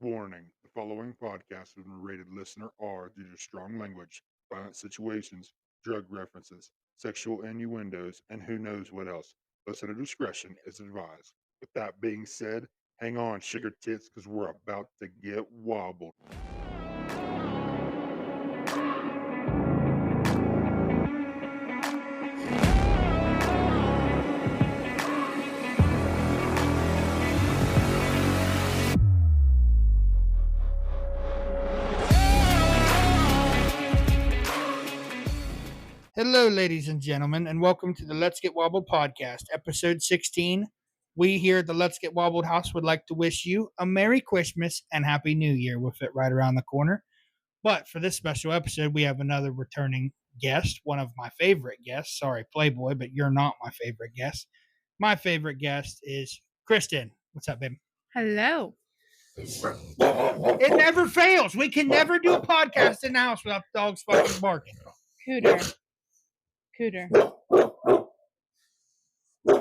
Warning: the following podcast has been rated listener R due to strong language, violent situations, drug references, sexual innuendos, and who knows what else. Listener discretion is advised. With that being said, hang on, sugar tits, because we're about to get wobbled. Hello, ladies and gentlemen, and welcome to the Let's Get Wobbled podcast, episode 16. We here at the Let's Get Wobbled house would like to wish you a Merry Christmas and Happy New Year with it right around the corner. But for this special episode, we have another returning guest, one of my favorite guests. Sorry, Playboy, but you're not my favorite guest. My favorite guest is Kristen. What's up, babe? Hello. It never fails. We can never do a podcast in the house without the dogs fucking barking. Cooter.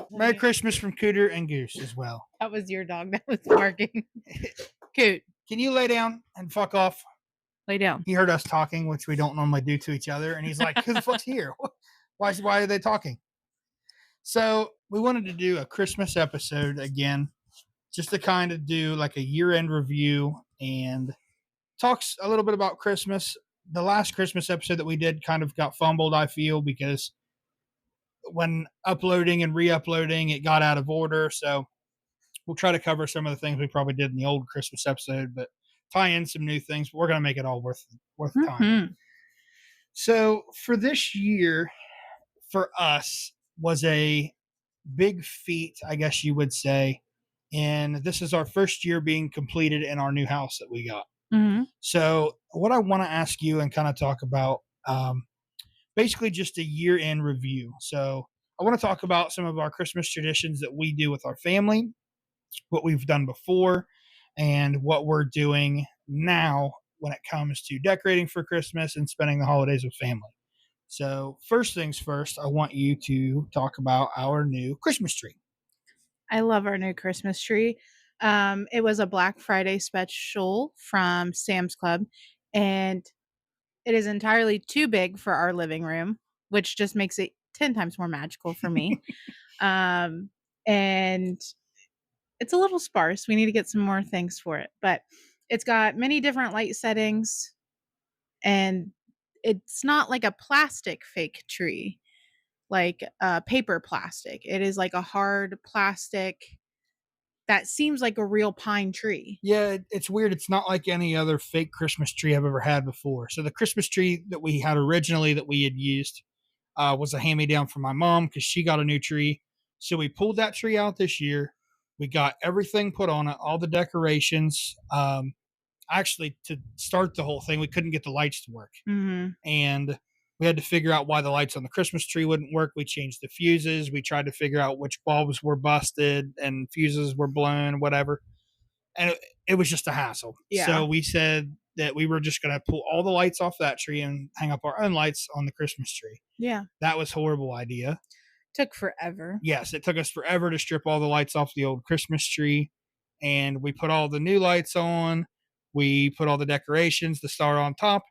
Merry Christmas from Cooter and Goose as well. That was your dog that was barking. Coot. Can you lay down and fuck off? Lay down. He heard us talking, which we don't normally do to each other, and he's like, who the fuck's here? Why are they talking? So we wanted to do a Christmas episode again, just to kind of do like a year-end review and talks a little bit about Christmas. The last Christmas episode that we did kind of got fumbled, I feel, because when uploading and re-uploading, it got out of order. So we'll try to cover some of the things we probably did in the old Christmas episode, but tie in some new things. But we're going to make it all worth time. So for this year, for us, was a big feat, I guess you would say. And this is our first year being completed in our new house that we got. Mm-hmm. So what I want to ask you and kind of talk about, basically just a year-end review. So I want to talk about some of our Christmas traditions that we do with our family, what we've done before, and what we're doing now when it comes to decorating for Christmas and spending the holidays with family. So first things first, I want you to talk about our new Christmas tree. I love our new Christmas tree. It was a Black Friday special from Sam's Club, and it is entirely too big for our living room, which just makes it 10 times more magical for me. And it's a little sparse. We need to get some more things for it, but it's got many different light settings, and it's not like a plastic fake tree, like paper plastic. It is like a hard plastic that seems like a real pine tree. Yeah, it's weird. It's not like any other fake Christmas tree I've ever had before. So the Christmas tree that we had originally that we had used was a hand-me-down from my mom because she got a new tree. So we pulled that tree out this year. We got everything put on it, all the decorations. Actually, to start the whole thing, we couldn't get the lights to work. Mm-hmm. And we had to figure out why the lights on the Christmas tree wouldn't work. We changed the fuses. We tried to figure out which bulbs were busted and fuses were blown, whatever. And it was just a hassle. Yeah. So we said that we were just going to pull all the lights off that tree and hang up our own lights on the Christmas tree. Yeah. That was a horrible idea. Took forever. Yes, it took us forever to strip all the lights off the old Christmas tree. And we put all the new lights on. We put all the decorations, the star on top.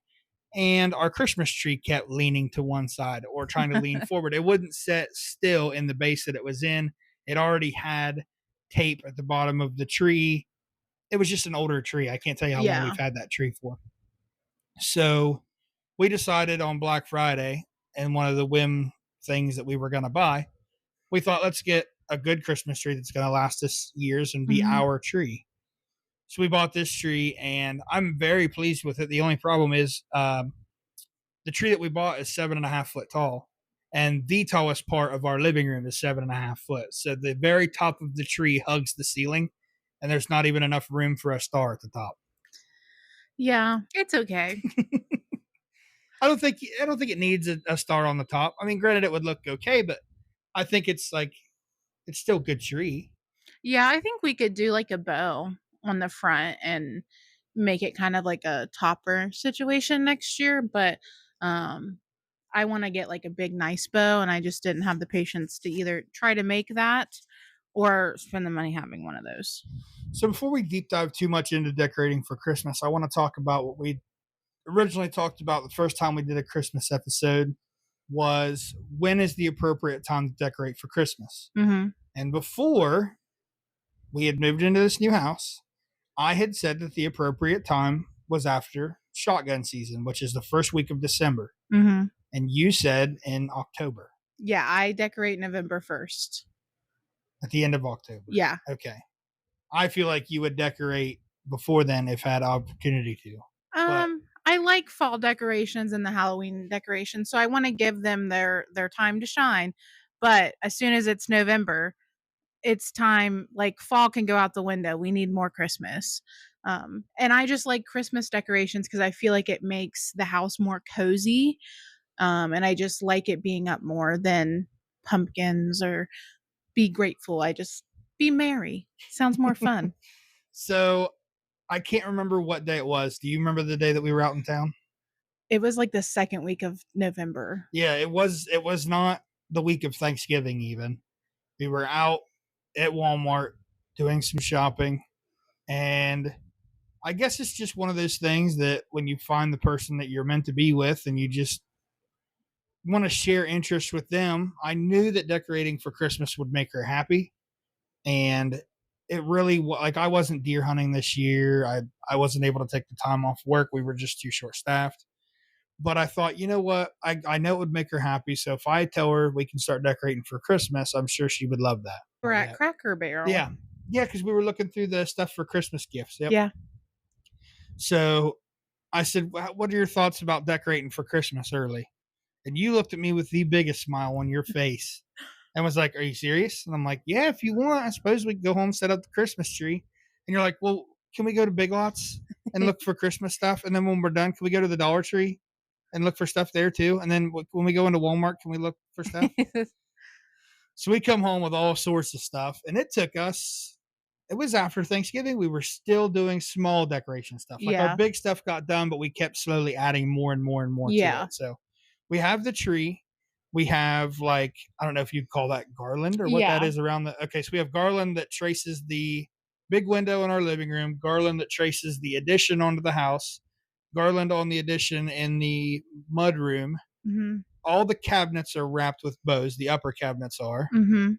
And our Christmas tree kept leaning to one side or trying to lean forward. It wouldn't sit still in the base that it was in. It already had tape at the bottom of the tree. It was just an older tree. I can't tell you how long we've had that tree for. So we decided on Black Friday, and one of the whim things that we were going to buy, we thought, let's get a good Christmas tree that's going to last us years and be our tree. So we bought this tree, and I'm very pleased with it. The only problem is the tree that we bought is 7.5 foot tall, and the tallest part of our living room is 7.5 foot. So the very top of the tree hugs the ceiling, and there's not even enough room for a star at the top. Yeah, it's okay. I don't think it needs a star on the top. I mean, granted, it would look okay, but I think it's still a good tree. Yeah, I think we could do like a bow on the front and make it kind of like a topper situation next year, but I want to get like a big nice bow, and I just didn't have the patience to either try to make that or spend the money having one of those. So before we deep dive too much into decorating for Christmas, I want to talk about what we originally talked about the first time we did a Christmas episode was when is the appropriate time to decorate for Christmas. Mm-hmm. And before we had moved into this new house, I had said that the appropriate time was after shotgun season, which is the first week of December. Mm-hmm. And you said in October. Yeah, I decorate November 1st. At the end of October. Yeah. Okay. I feel like you would decorate before then if had opportunity to. I like fall decorations and the Halloween decorations, so I want to give them their time to shine. But as soon as it's November, it's time, like fall can go out the window. We need more Christmas. And I just like Christmas decorations because I feel like it makes the house more cozy. And I just like it being up more than pumpkins or be grateful. I just be merry. Sounds more fun. So I can't remember what day it was. Do you remember the day that we were out in town? It was like the second week of November. Yeah, it was not the week of Thanksgiving even. We were out at Walmart doing some shopping, and I guess it's just one of those things that when you find the person that you're meant to be with and you just want to share interests with them, I knew that decorating for Christmas would make her happy. And it really, like, I wasn't deer hunting this year. I wasn't able to take the time off work. We were just too short staffed. But I thought, you know what? I know it would make her happy. So if I tell her we can start decorating for Christmas, I'm sure she would love that. We're at Cracker Barrel. Yeah. Yeah, because we were looking through the stuff for Christmas gifts. Yep. Yeah. So I said, what are your thoughts about decorating for Christmas early? And you looked at me with the biggest smile on your face and was like, are you serious? And I'm like, yeah, if you want, I suppose we can go home, set up the Christmas tree. And you're like, well, can we go to Big Lots and look for Christmas stuff? And then when we're done, can we go to the Dollar Tree and look for stuff there too? And then when we go into Walmart, can we look for stuff? So we come home with all sorts of stuff. And it took us, it was after Thanksgiving. We were still doing small decoration stuff. Like our big stuff got done, but we kept slowly adding more and more and more to it. So we have the tree. We have, like, I don't know if you'd call that garland or what that is around the, okay. So we have garland that traces the big window in our living room, garland that traces the addition onto the house, garland on the addition in the mud room. Mm-hmm. All the cabinets are wrapped with bows. The upper cabinets are. Mm-hmm.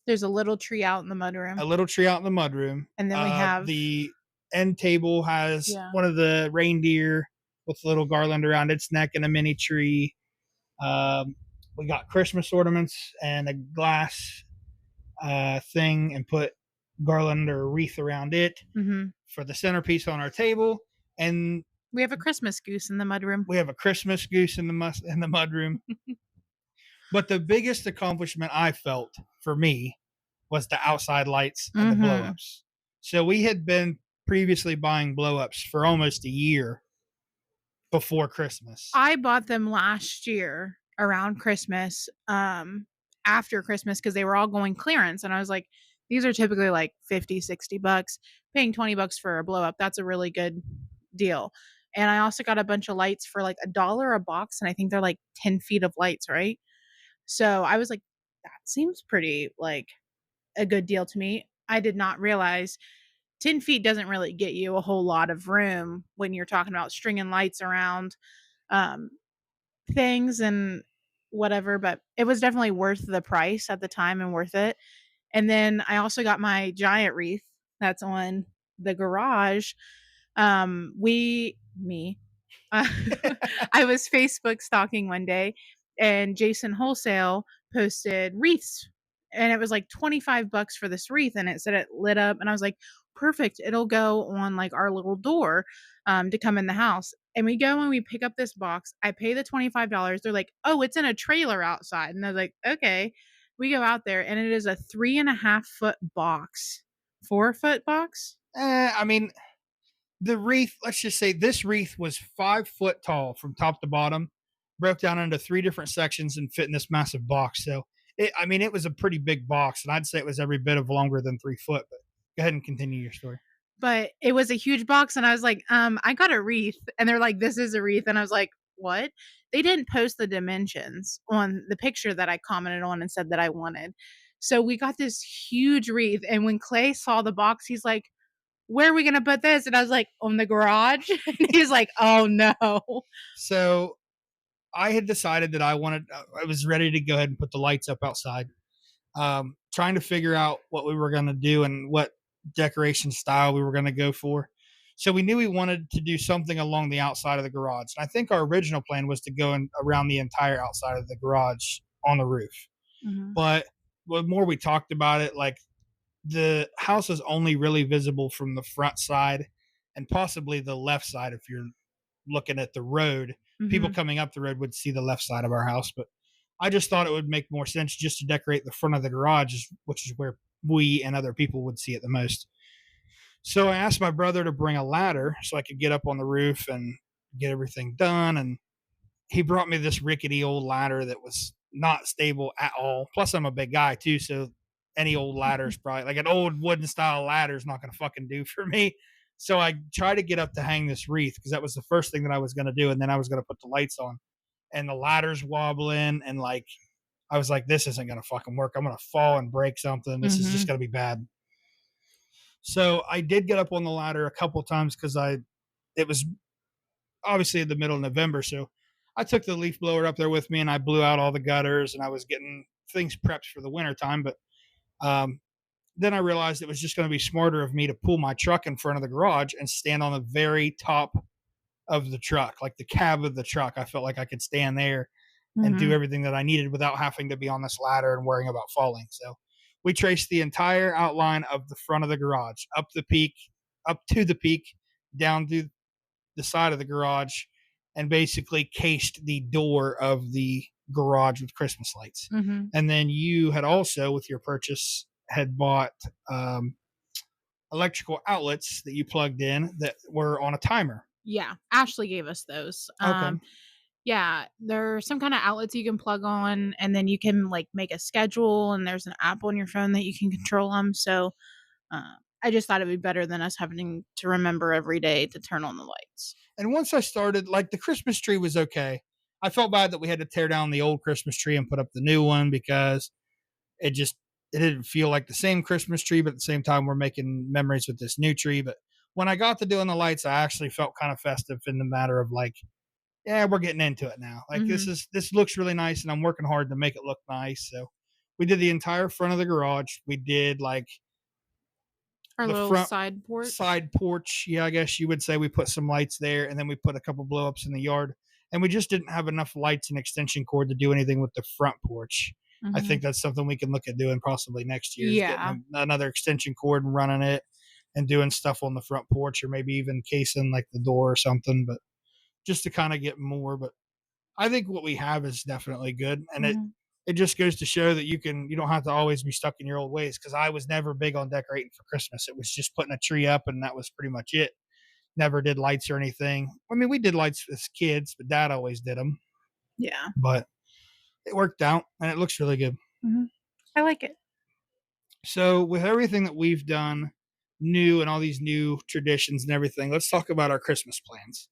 There's a little tree out in the mudroom. A little tree out in the mudroom. And then we have the end table has one of the reindeer with a little garland around its neck and a mini tree. We got Christmas ornaments and a glass thing and put garland or wreath around it for the centerpiece on our table. And we have a Christmas goose in the mudroom. We have a Christmas goose in the mudroom. But the biggest accomplishment I felt for me was the outside lights and the blow-ups. So we had been previously buying blow-ups for almost a year before Christmas. I bought them last year around Christmas, after Christmas, because they were all going clearance. And I was like, these are typically like $50-$60. Paying $20 for a blow-up, that's a really good deal. And I also got a bunch of lights for like $1 a box. And I think they're like 10 feet of lights, right? So I was like, that seems pretty like a good deal to me. I did not realize 10 feet doesn't really get you a whole lot of room when you're talking about stringing lights around things and whatever, but it was definitely worth the price at the time and worth it. And then I also got my giant wreath that's on the garage. I was Facebook stalking one day and Jason Wholesale posted wreaths and it was like $25 for this wreath and it said it lit up and I was like, perfect, it'll go on like our little door to come in the house. And we go and we pick up this box. I pay the $25. They're like, oh, it's in a trailer outside. And I was like, okay. We go out there and it is a 3.5 foot box. 4 foot box. I mean, the wreath, let's just say this wreath was 5 foot tall from top to bottom, broke down into 3 different sections and fit in this massive box. So it was a pretty big box, and I'd say it was every bit of longer than 3 foot. But go ahead and continue your story. But it was a huge box, and I was like, I got a wreath, and they're like, this is a wreath, and I was like, what? They didn't post the dimensions on the picture that I commented on and said that I wanted. So we got this huge wreath. And when Clay saw the box, he's like, where are we going to put this? And I was like, on the garage. And he's like, oh no. So I had decided that I was ready to go ahead and put the lights up outside. Trying to figure out what we were going to do and what decoration style we were going to go for. So we knew we wanted to do something along the outside of the garage. And I think our original plan was to go around the entire outside of the garage on the roof. Mm-hmm. But the more we talked about it, like the house is only really visible from the front side and possibly the left side if you're looking at the road. Mm-hmm. People coming up the road would see the left side of our house, but I just thought it would make more sense just to decorate the front of the garage, which is where we and other people would see it the most. So I asked my brother to bring a ladder so I could get up on the roof and get everything done. And he brought me this rickety old ladder that was not stable at all. Plus, I'm a big guy too, so any old ladder is probably like an old wooden style ladder is not going to fucking do for me. So I tried to get up to hang this wreath because that was the first thing that I was going to do, and then I was going to put the lights on. And the ladder's wobbling, and like I was like, this isn't going to fucking work. I'm going to fall and break something. This is just going to be bad. So I did get up on the ladder a couple times because it was obviously in the middle of November. So I took the leaf blower up there with me and I blew out all the gutters and I was getting things prepped for the winter time. But then I realized it was just going to be smarter of me to pull my truck in front of the garage and stand on the very top of the truck, like the cab of the truck. I felt like I could stand there and do everything that I needed without having to be on this ladder and worrying about falling. So we traced the entire outline of the front of the garage, up to the peak, down to the side of the garage, and basically cased the door of the garage with Christmas lights. Mm-hmm. And then you had also, with your purchase, had bought electrical outlets that you plugged in that were on a timer. Yeah, Ashley gave us those. Okay. Yeah, there are some kind of outlets you can plug on, and then you can like make a schedule, and there's an app on your phone that you can control them. So I just thought it'd be better than us having to remember every day to turn on the lights. And once I started, like the Christmas tree was okay. I felt bad that we had to tear down the old Christmas tree and put up the new one because it didn't feel like the same Christmas tree, but at the same time we're making memories with this new tree. But when I got to doing the lights, I actually felt kind of festive in the matter of like, yeah, we're getting into it now. Like this looks really nice and I'm working hard to make it look nice. So we did the entire front of the garage. We did like our little front side porch. Yeah, I guess you would say we put some lights there and then we put a couple blow ups in the yard. And we just didn't have enough lights and extension cord to do anything with the front porch. I think that's something we can look at doing possibly next year. Yeah. Getting another extension cord and running it and doing stuff on the front porch, or maybe even casing like the door or something, but just to kind of get more. But I think what we have is definitely good. And it just goes to show that you don't have to always be stuck in your old ways. Cause I was never big on decorating for Christmas. It was just putting a tree up and that was pretty much it. Never did lights or anything. I mean, we did lights as kids, but Dad always did them. Yeah. But it worked out and it looks really good. I like it. So with everything that we've done new and all these new traditions and everything, let's talk about our Christmas plans,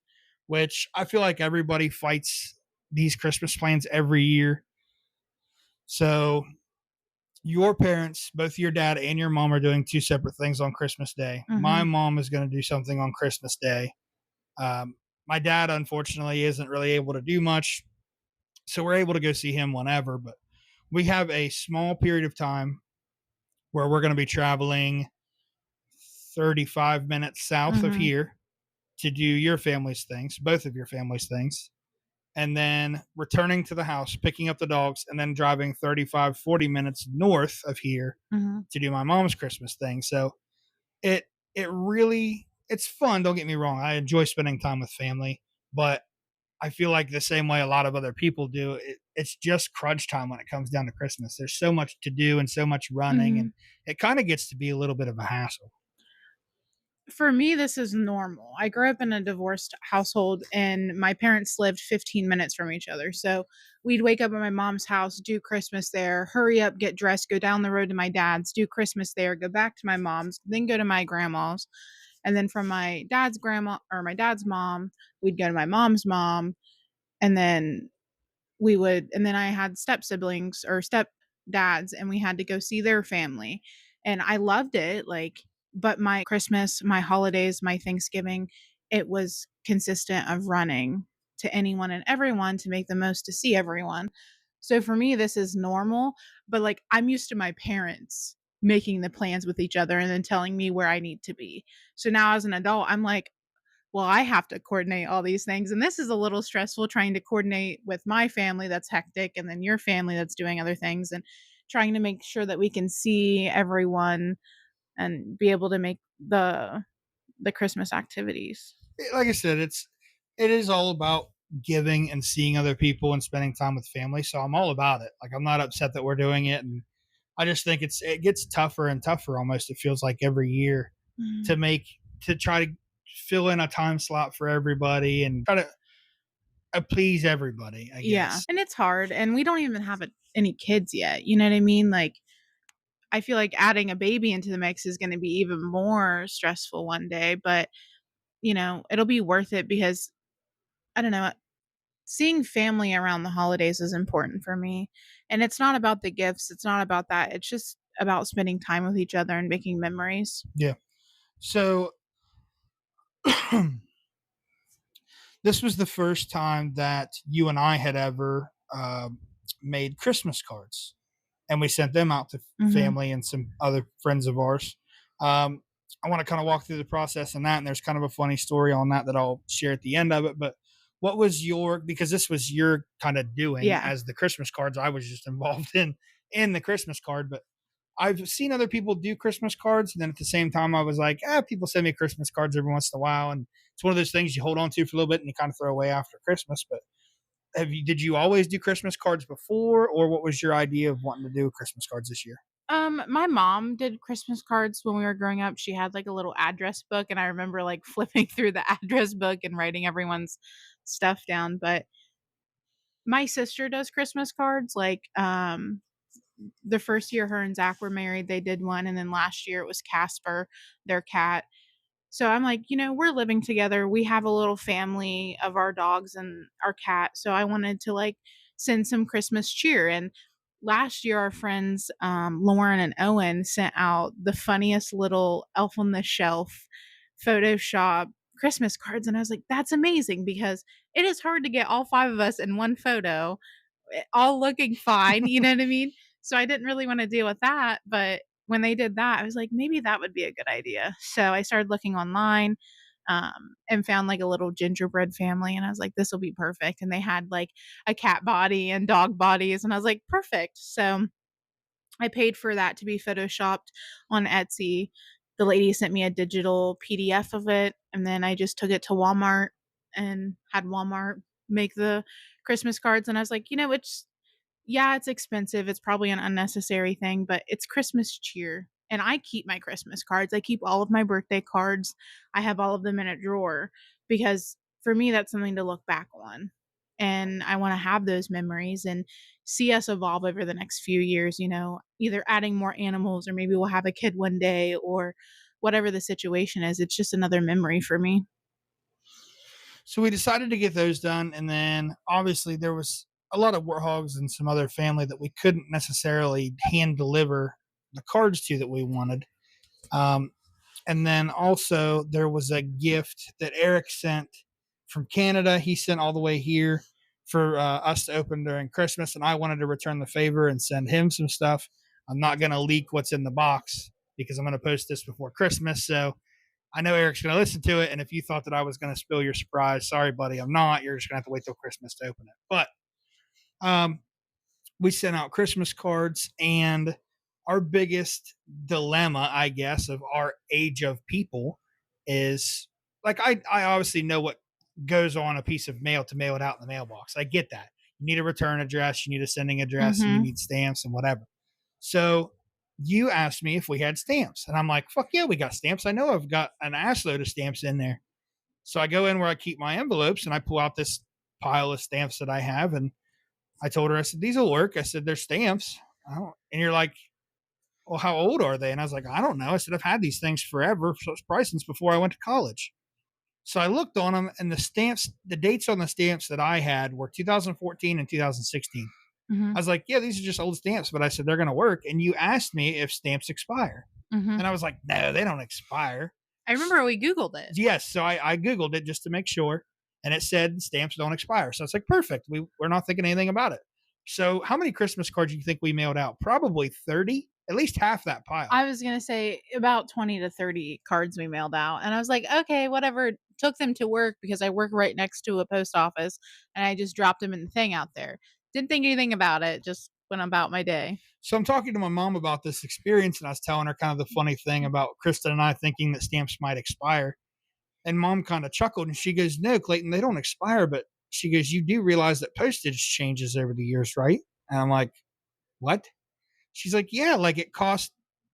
which I feel like everybody fights these Christmas plans every year. So your parents, both your dad and your mom, are doing two separate things on Christmas Day. My mom is going to do something on Christmas Day. My dad, unfortunately, isn't really able to do much. So we're able to go see him whenever, but we have a small period of time where we're going to be traveling 35 minutes south of here to do your family's things, both of your family's things, and then returning to the house, picking up the dogs, and then driving 35, 40 minutes north of here to do my mom's Christmas thing. So it really, it's fun. Don't get me wrong. I enjoy spending time with family, but I feel like the same way a lot of other people do, it's just crunch time when it comes down to Christmas. There's so much to do and so much running, and it kind of gets to be a little bit of a hassle. For me, this is normal. I grew up in a divorced household and my parents lived 15 minutes from each other. So we'd wake up at my mom's house, do Christmas there, hurry up, get dressed, go down the road to my dad's, do Christmas there, go back to my mom's, then go to my grandma's. And then from my dad's grandma or my dad's mom, we'd go to my mom's mom. And then I had step siblings or dads, and we had to go see their family. And I loved it. Like, but my Christmas, my holidays, my Thanksgiving, it was consistent of running to anyone and everyone to make the most to see everyone. So for me, this is normal, but like I'm used to my parents making the plans with each other and then telling me where I need to be. So now as an adult, I'm like, well, I have to coordinate all these things. And this is a little stressful trying to coordinate with my family that's hectic and then your family that's doing other things and trying to make sure that we can see everyone and be able to make the Christmas activities. Like I said, it is all about giving and seeing other people and spending time with family. So I'm all about it. Like I'm not upset that we're doing it, and I just think it gets tougher and tougher. Almost it feels like every year to make to try to fill in a time slot for everybody and try to please everybody. I guess. Yeah, and it's hard, and we don't even have any kids yet. You know what I mean? Like I feel like adding a baby into the mix is going to be even more stressful one day, but it'll be worth it because I don't know, seeing family around the holidays is important for me. And it's not about the gifts, it's not about that. It's just about spending time with each other and making memories. Yeah. So this was the first time that you and I had ever made Christmas cards, and we sent them out to family and some other friends of ours. I want to kind of walk through the process and that, and there's kind of a funny story on that I'll share at the end of it. But what was because this was your kind of doing as the Christmas cards. I was just involved in the Christmas card, but I've seen other people do Christmas cards. And then at the same time, I was like, people send me Christmas cards every once in a while. And it's one of those things you hold on to for a little bit and you kind of throw away after Christmas. But did you always do Christmas cards before, or what was your idea of wanting to do Christmas cards this year? My mom did Christmas cards when we were growing up. She had like a little address book, and I remember like flipping through the address book and writing everyone's stuff down. But my sister does Christmas cards. Like, the first year her and Zach were married, they did one, and then last year it was Casper, their cat. So I'm like, we're living together. We have a little family of our dogs and our cat. So I wanted to like send some Christmas cheer. And last year, our friends Lauren and Owen sent out the funniest little elf on the shelf Photoshop Christmas cards. And I was like, that's amazing because it is hard to get all 5 of us in one photo, all looking fine. You know what I mean? So I didn't really want to deal with that. But when they did that, I was like, maybe that would be a good idea. So I started looking online and found like a little gingerbread family. And I was like, this will be perfect. And they had like a cat body and dog bodies. And I was like, perfect. So I paid for that to be photoshopped on Etsy. The lady sent me a digital PDF of it. And then I just took it to Walmart and had Walmart make the Christmas cards. And I was like, it's expensive. It's probably an unnecessary thing, but it's Christmas cheer. And I keep my Christmas cards. I keep all of my birthday cards. I have all of them in a drawer because for me, that's something to look back on. And I want to have those memories and see us evolve over the next few years, either adding more animals or maybe we'll have a kid one day or whatever the situation is. It's just another memory for me. So we decided to get those done. And then obviously there was a lot of warthogs and some other family that we couldn't necessarily hand deliver the cards to that we wanted. And then also there was a gift that Eric sent from Canada. He sent all the way here for us to open during Christmas. And I wanted to return the favor and send him some stuff. I'm not going to leak what's in the box because I'm going to post this before Christmas. So I know Eric's going to listen to it. And if you thought that I was going to spill your surprise, sorry, buddy, I'm not. You're just going to have to wait till Christmas to open it. But we sent out Christmas cards, and our biggest dilemma, I guess, of our age of people is like, I obviously know what goes on a piece of mail to mail it out in the mailbox. I get that. You need a return address, you need a sending address, and you need stamps and whatever. So you asked me if we had stamps, and I'm like, fuck yeah, we got stamps. I know I've got an assload of stamps in there. So I go in where I keep my envelopes, and I pull out this pile of stamps that I have, and I told her, I said, these will work. I said, they're stamps. And you're like, well, how old are they? And I was like, I don't know. I said, I've had these things forever, probably since before I went to college. So I looked on them, and the dates on the stamps that I had were 2014 and 2016. Mhm. I was like, yeah, these are just old stamps, but I said they're going to work. And you asked me if stamps expire. Mhm. And I was like, no, they don't expire. I remember we Googled it. Yes. So I Googled it just to make sure. And it said stamps don't expire. So it's like, perfect. We're not thinking anything about it. So how many Christmas cards do you think we mailed out? Probably 30, at least half that pile. I was going to say about 20 to 30 cards we mailed out. And I was like, okay, whatever. Took them to work because I work right next to a post office, and I just dropped them in the thing out there. Didn't think anything about it. Just went about my day. So I'm talking to my mom about this experience, and I was telling her kind of the funny thing about Kristen and I thinking that stamps might expire. And mom kind of chuckled and she goes, no, Clayton, they don't expire. But she goes, you do realize that postage changes over the years, right? And I'm like, what? She's like, yeah, like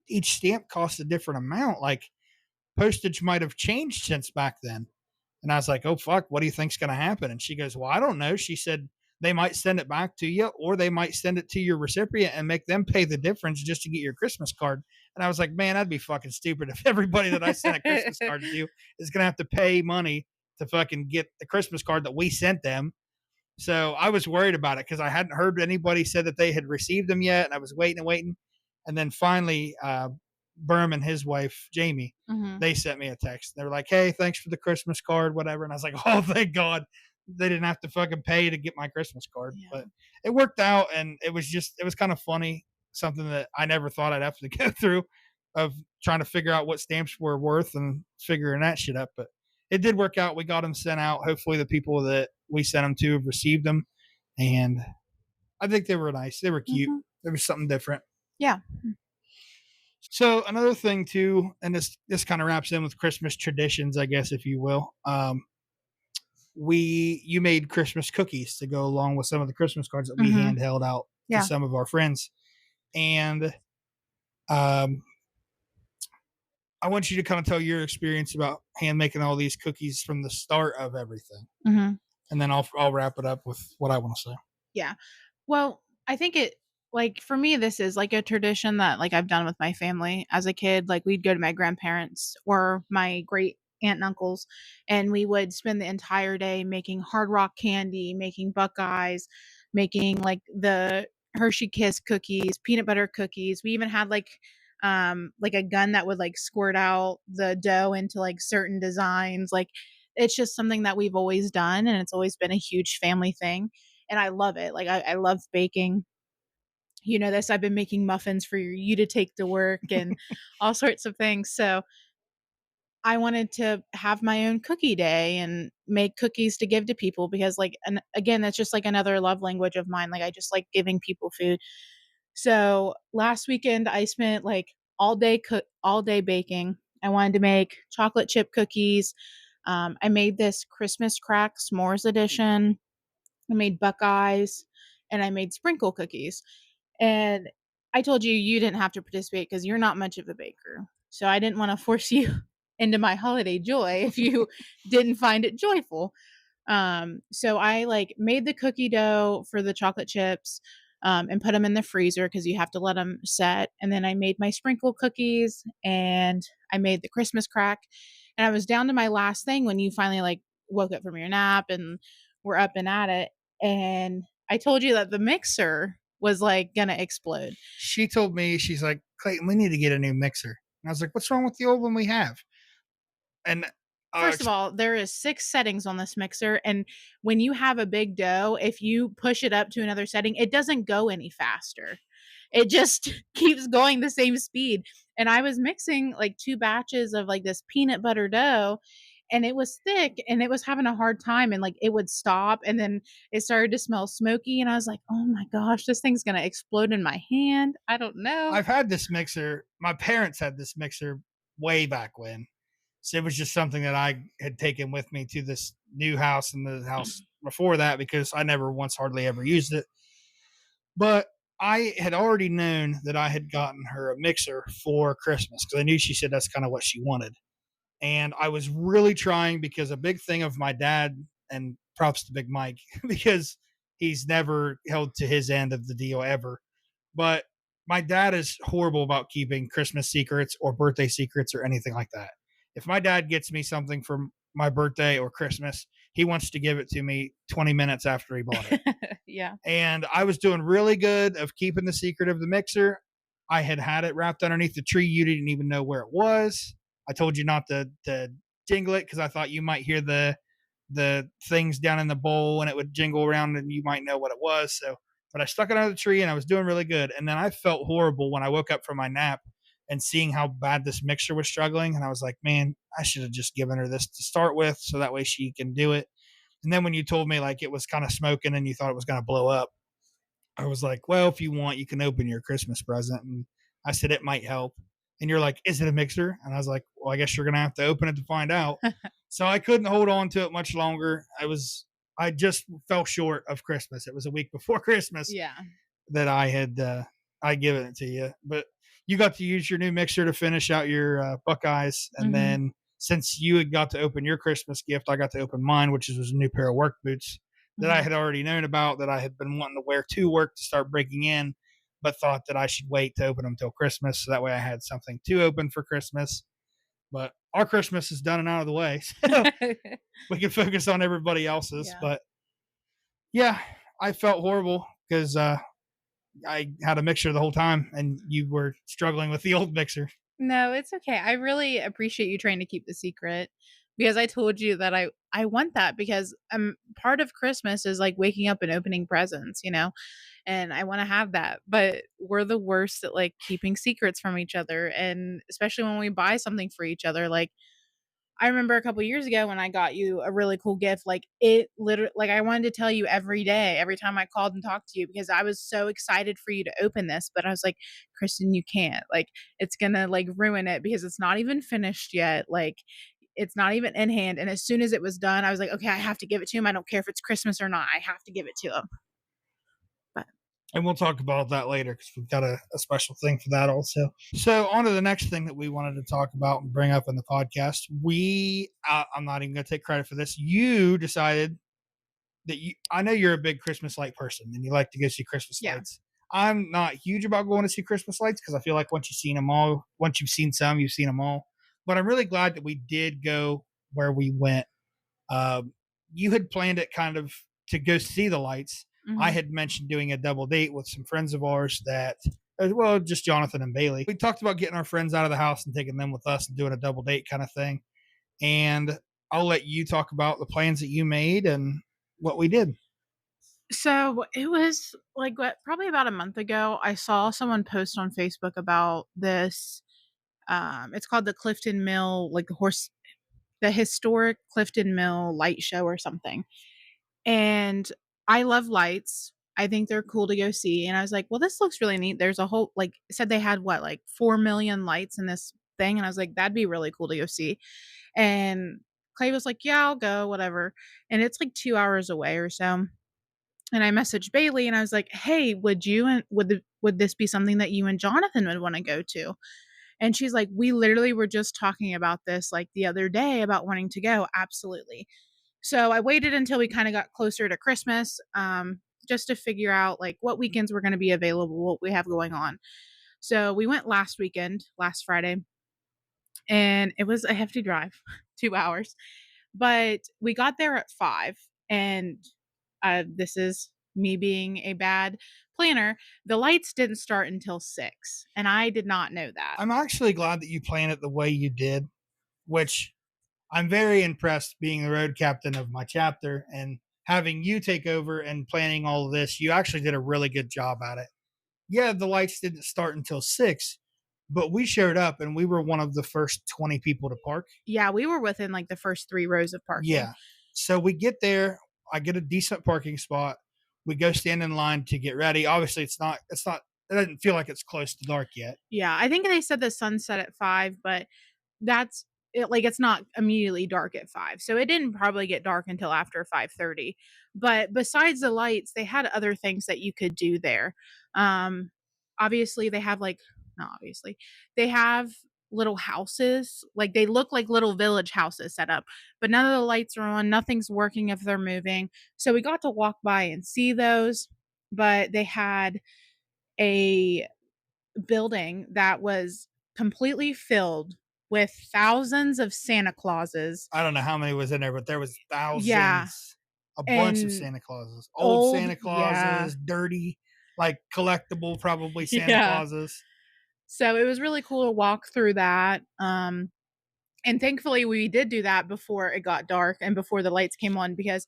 each stamp costs a different amount. Like postage might have changed since back then. And I was like, oh, fuck, what do you think's going to happen? And she goes, well, I don't know. She said, they might send it back to you or they might send it to your recipient and make them pay the difference just to get your Christmas card. And I was like, man, that'd be fucking stupid if everybody that I sent a Christmas card to is going to have to pay money to fucking get the Christmas card that we sent them. So I was worried about it because I hadn't heard anybody said that they had received them yet. And I was waiting and waiting. And then finally, Berm and his wife, Jamie, they sent me a text. They were like, hey, thanks for the Christmas card, whatever. And I was like, oh, thank God they didn't have to fucking pay to get my Christmas card. Yeah. But it worked out. And it was kind of funny. Something that I never thought I'd have to go through of trying to figure out what stamps were worth and figuring that shit up. But it did work out. We got them sent out. Hopefully the people that we sent them to have received them. And I think they were nice. They were cute. There was something different. Yeah. So another thing too, and this kind of wraps in with Christmas traditions, I guess, if you will. You made Christmas cookies to go along with some of the Christmas cards that we hand held out to some of our friends. And I want you to kind of tell your experience about hand making all these cookies from the start of everything. And then I'll wrap it up with what I want to say. Yeah. Well, I think like for me, this is like a tradition that like I've done with my family as a kid. Like we'd go to my grandparents or my great aunt and uncles, and we would spend the entire day making hard rock candy, making Buckeyes, making like the Hershey Kiss cookies, peanut butter cookies. We even had like a gun that would like squirt out the dough into like certain designs. Like it's just something that we've always done, and it's always been a huge family thing. And I love it. Like I love baking. You know this, I've been making muffins for you to take to work and all sorts of things. So I wanted to have my own cookie day and make cookies to give to people because like, and again, that's just like another love language of mine. Like I just like giving people food. So last weekend I spent like all day baking. I wanted to make chocolate chip cookies. I made this Christmas crack s'mores edition. I made Buckeyes and I made sprinkle cookies. And I told you didn't have to participate because you're not much of a baker. So I didn't want to force you into my holiday joy if you didn't find it joyful. So I like made the cookie dough for the chocolate chips and put them in the freezer because you have to let them set. And then I made my sprinkle cookies and I made the Christmas crack. And I was down to my last thing when you finally like woke up from your nap and were up and at it. And I told you that the mixer was like gonna explode. She told me, she's like, Clayton, we need to get a new mixer. And I was like, what's wrong with the old one we have? And first of all, there is 6 settings on this mixer. And when you have a big dough, if you push it up to another setting, it doesn't go any faster. It just keeps going the same speed. And I was mixing like 2 batches of like this peanut butter dough, and it was thick and it was having a hard time, and like it would stop and then it started to smell smoky, and I was like, oh my gosh, this thing's gonna explode in my hand. I don't know. I've had this mixer. My parents had this mixer way back when. So it was just something that I had taken with me to this new house and the house before that because I never once hardly ever used it. But I had already known that I had gotten her a mixer for Christmas because I knew she said that's kind of what she wanted. And I was really trying because a big thing of my dad, and props to Big Mike, because he's never held to his end of the deal ever. But my dad is horrible about keeping Christmas secrets or birthday secrets or anything like that. If my dad gets me something for my birthday or Christmas, he wants to give it to me 20 minutes after he bought it. Yeah. And I was doing really good of keeping the secret of the mixer. I had it wrapped underneath the tree. You didn't even know where it was. I told you not to jingle it because I thought you might hear the things down in the bowl and it would jingle around and you might know what it was. So, but I stuck it under the tree and I was doing really good. And then I felt horrible when I woke up from my nap and seeing how bad this mixer was struggling. And I was like, man, I should have just given her this to start with so that way she can do it. And then when you told me like it was kind of smoking and you thought it was going to blow up, I was like, well, if you want, you can open your Christmas present. And I said, it might help. And you're like, is it a mixer? And I was like, well, I guess you're going to have to open it to find out. So I couldn't hold on to it much longer. I just fell short of Christmas. It was a week before Christmas Yeah. that I given it to you, but you got to use your new mixer to finish out your Buckeyes. And then since you had got to open your Christmas gift, I got to open mine, which was a new pair of work boots that I had already known about, that I had been wanting to wear to work to start breaking in, but thought that I should wait to open them till Christmas. So that way I had something to open for Christmas. But our Christmas is done and out of the way. So we can focus on everybody else's. Yeah. But yeah, I felt horrible because I had a mixer the whole time and you were struggling with the old mixer. No, it's okay. I really appreciate you trying to keep the secret because I told you that I want that because part of Christmas is like waking up and opening presents, you know, and I want to have that. But we're the worst at like keeping secrets from each other, and especially when we buy something for each other. Like I remember a couple years ago when I got you a really cool gift, like it literally, like I wanted to tell you every day, every time I called and talked to you, because I was so excited for you to open this. But I was like, Kristen, you can't, like, it's gonna like ruin it because it's not even finished yet. Like, it's not even in hand. And as soon as it was done, I was like, okay, I have to give it to him. I don't care if it's Christmas or not. I have to give it to him. But And we'll talk about that later because we've got a special thing for that also. So on to the next thing that we wanted to talk about and bring up in the podcast. I'm not even going to take credit for this. You decided that I know you're a big Christmas light person and you like to go see Christmas lights. I'm not huge about going to see Christmas lights because I feel like once you've seen some, you've seen them all. But I'm really glad that we did go where we went. You had planned it kind of to go see the lights. I had mentioned doing a double date with some friends of ours that, well, just Jonathan and Bailey. We talked about getting our friends out of the house and taking them with us and doing a double date kind of thing. And I'll let you talk about the plans that you made and what we did. So it was like probably about a month ago, I saw someone post on Facebook about this. It's called the Clifton Mill, like the historic Clifton Mill light show or something. And I love lights. I think they're cool to go see. And I was like, well, this looks really neat. There's a whole, like, it said they had what, like 4 million lights in this thing. And I was like, that'd be really cool to go see. And Clay was like, yeah, I'll go, whatever. And it's like 2 hours away or so. And I messaged Bailey and I was like, hey, would this be something that you and Jonathan would want to go to? And she's like, we literally were just talking about this like the other day about wanting to go. Absolutely. So I waited until we kind of got closer to Christmas, just to figure out like what weekends were going to be available, what we have going on. So we went last weekend, last Friday, and it was a hefty drive, 2 hours. But we got there at 5, and this is me being a bad planner. The lights didn't start until 6, and I did not know that. I'm actually glad that you planned it the way you did, which I'm very impressed being the road captain of my chapter and having you take over and planning all of this. You actually did a really good job at it. Yeah, the lights didn't start until 6, but we showed up and we were one of the first 20 people to park. Yeah, we were within like the first 3 rows of parking. Yeah. So we get there, I get a decent parking spot. We go stand in line to get ready. Obviously it doesn't feel like it's close to dark yet. Yeah, I think they said the sunset at 5, but that's it, like it's not immediately dark at 5. So it didn't probably get dark until after 5:30. But besides the lights, they had other things that you could do there. Obviously they have like not obviously. They have little houses. Like they look like little village houses set up, but none of the lights are on, nothing's working if they're moving. So we got to walk by and see those, but they had a building that was completely filled with thousands of Santa Clauses. I don't know how many was in there, but there was Yeah. thousands, a bunch of And Santa Clauses, old old, Santa yeah. Clauses, dirty, like collectible, probably Santa Yeah. Clauses. So it was really cool to walk through that. And thankfully we did do that before it got dark and before the lights came on, because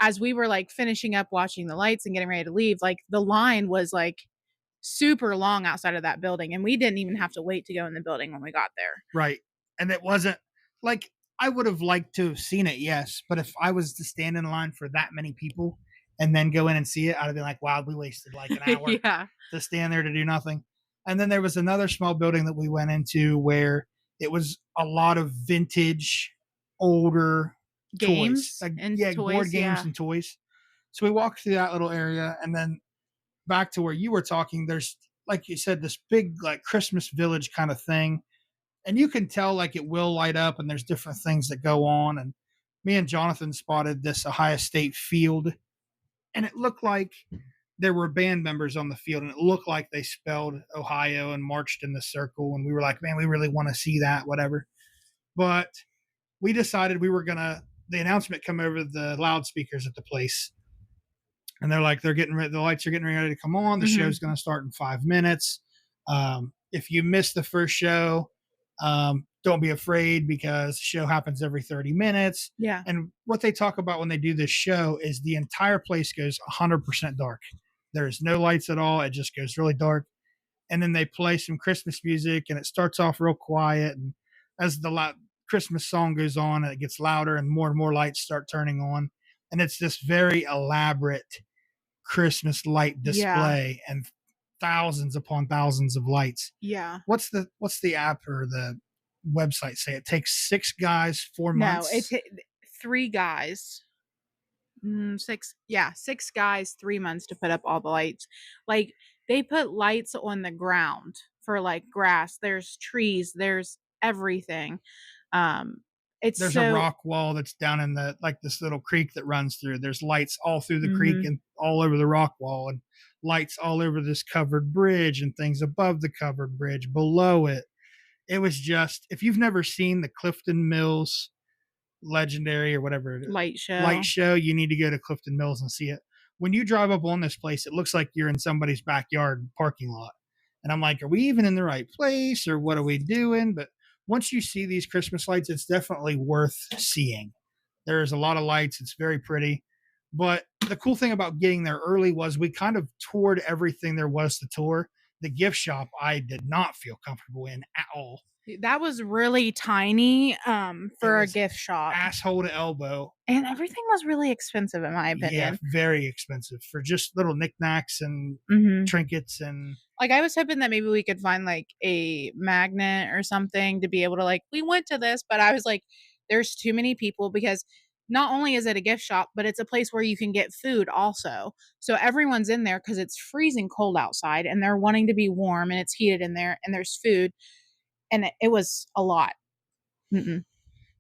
as we were like finishing up watching the lights and getting ready to leave, like the line was like super long outside of that building, and we didn't even have to wait to go in the building when we got there. Right. And it wasn't like I would have liked to have seen it, yes. But if I was to stand in line for that many people and then go in and see it, I'd have been like, wow, we wasted like an hour Yeah. to stand there to do nothing. And then there was another small building that we went into where it was a lot of vintage, older Games toys. Like, and yeah, toys, board games yeah. and toys. So we walked through that little area, and then back to where you were talking, there's, like you said, this big like Christmas village kind of thing, and you can tell like it will light up and there's different things that go on. And me and Jonathan spotted this Ohio State field, and it looked like there were band members on the field, and it looked like they spelled Ohio and marched in the circle, and we were like, man, we really want to see that, whatever. But we decided we were gonna, the announcement come over the loudspeakers at the place, and they're like, they're getting ready, the lights are getting ready to come on, the show's going to start in 5 minutes. If you miss the first show, don't be afraid, because the show happens every 30 minutes. Yeah. And what they talk about when they do this show is the entire place goes 100% dark. There's no lights at all. It just goes really dark. And then they play some Christmas music, and it starts off real quiet. And as the Christmas song goes on, it gets louder and more lights start turning on. And it's this very elaborate Christmas light display, and thousands upon thousands of lights. Yeah. What's the app or the website say? It takes 6 guys 4 months. No, it 3 guys. 6 guys, 3 months to put up all the lights. Like they put lights on the ground for like grass. There's trees. There's everything. There's a rock wall that's down in the, like this little creek that runs through. There's lights all through the creek and all over the rock wall, and lights all over this covered bridge and things above the covered bridge, below it. It was just, if you've never seen the Clifton Mills legendary or whatever light show, you need to go to Clifton Mills and see it. When you drive up on this place, it looks like you're in somebody's backyard parking lot. And I'm like, are we even in the right place, or what are we doing? But once you see these Christmas lights, it's definitely worth seeing. There's a lot of lights. It's very pretty. But the cool thing about getting there early was we kind of toured everything there was to tour. The gift shop, I did not feel comfortable in at all. That was really tiny for a gift shop. Asshole to elbow. And everything was really expensive, in my opinion. Yeah, very expensive for just little knickknacks and trinkets. And like, I was hoping that maybe we could find like a magnet or something to be able to like, we went to this, but I was like, there's too many people, because not only is it a gift shop, but it's a place where you can get food also. So everyone's in there because it's freezing cold outside and they're wanting to be warm, and it's heated in there and there's food. And it was a lot.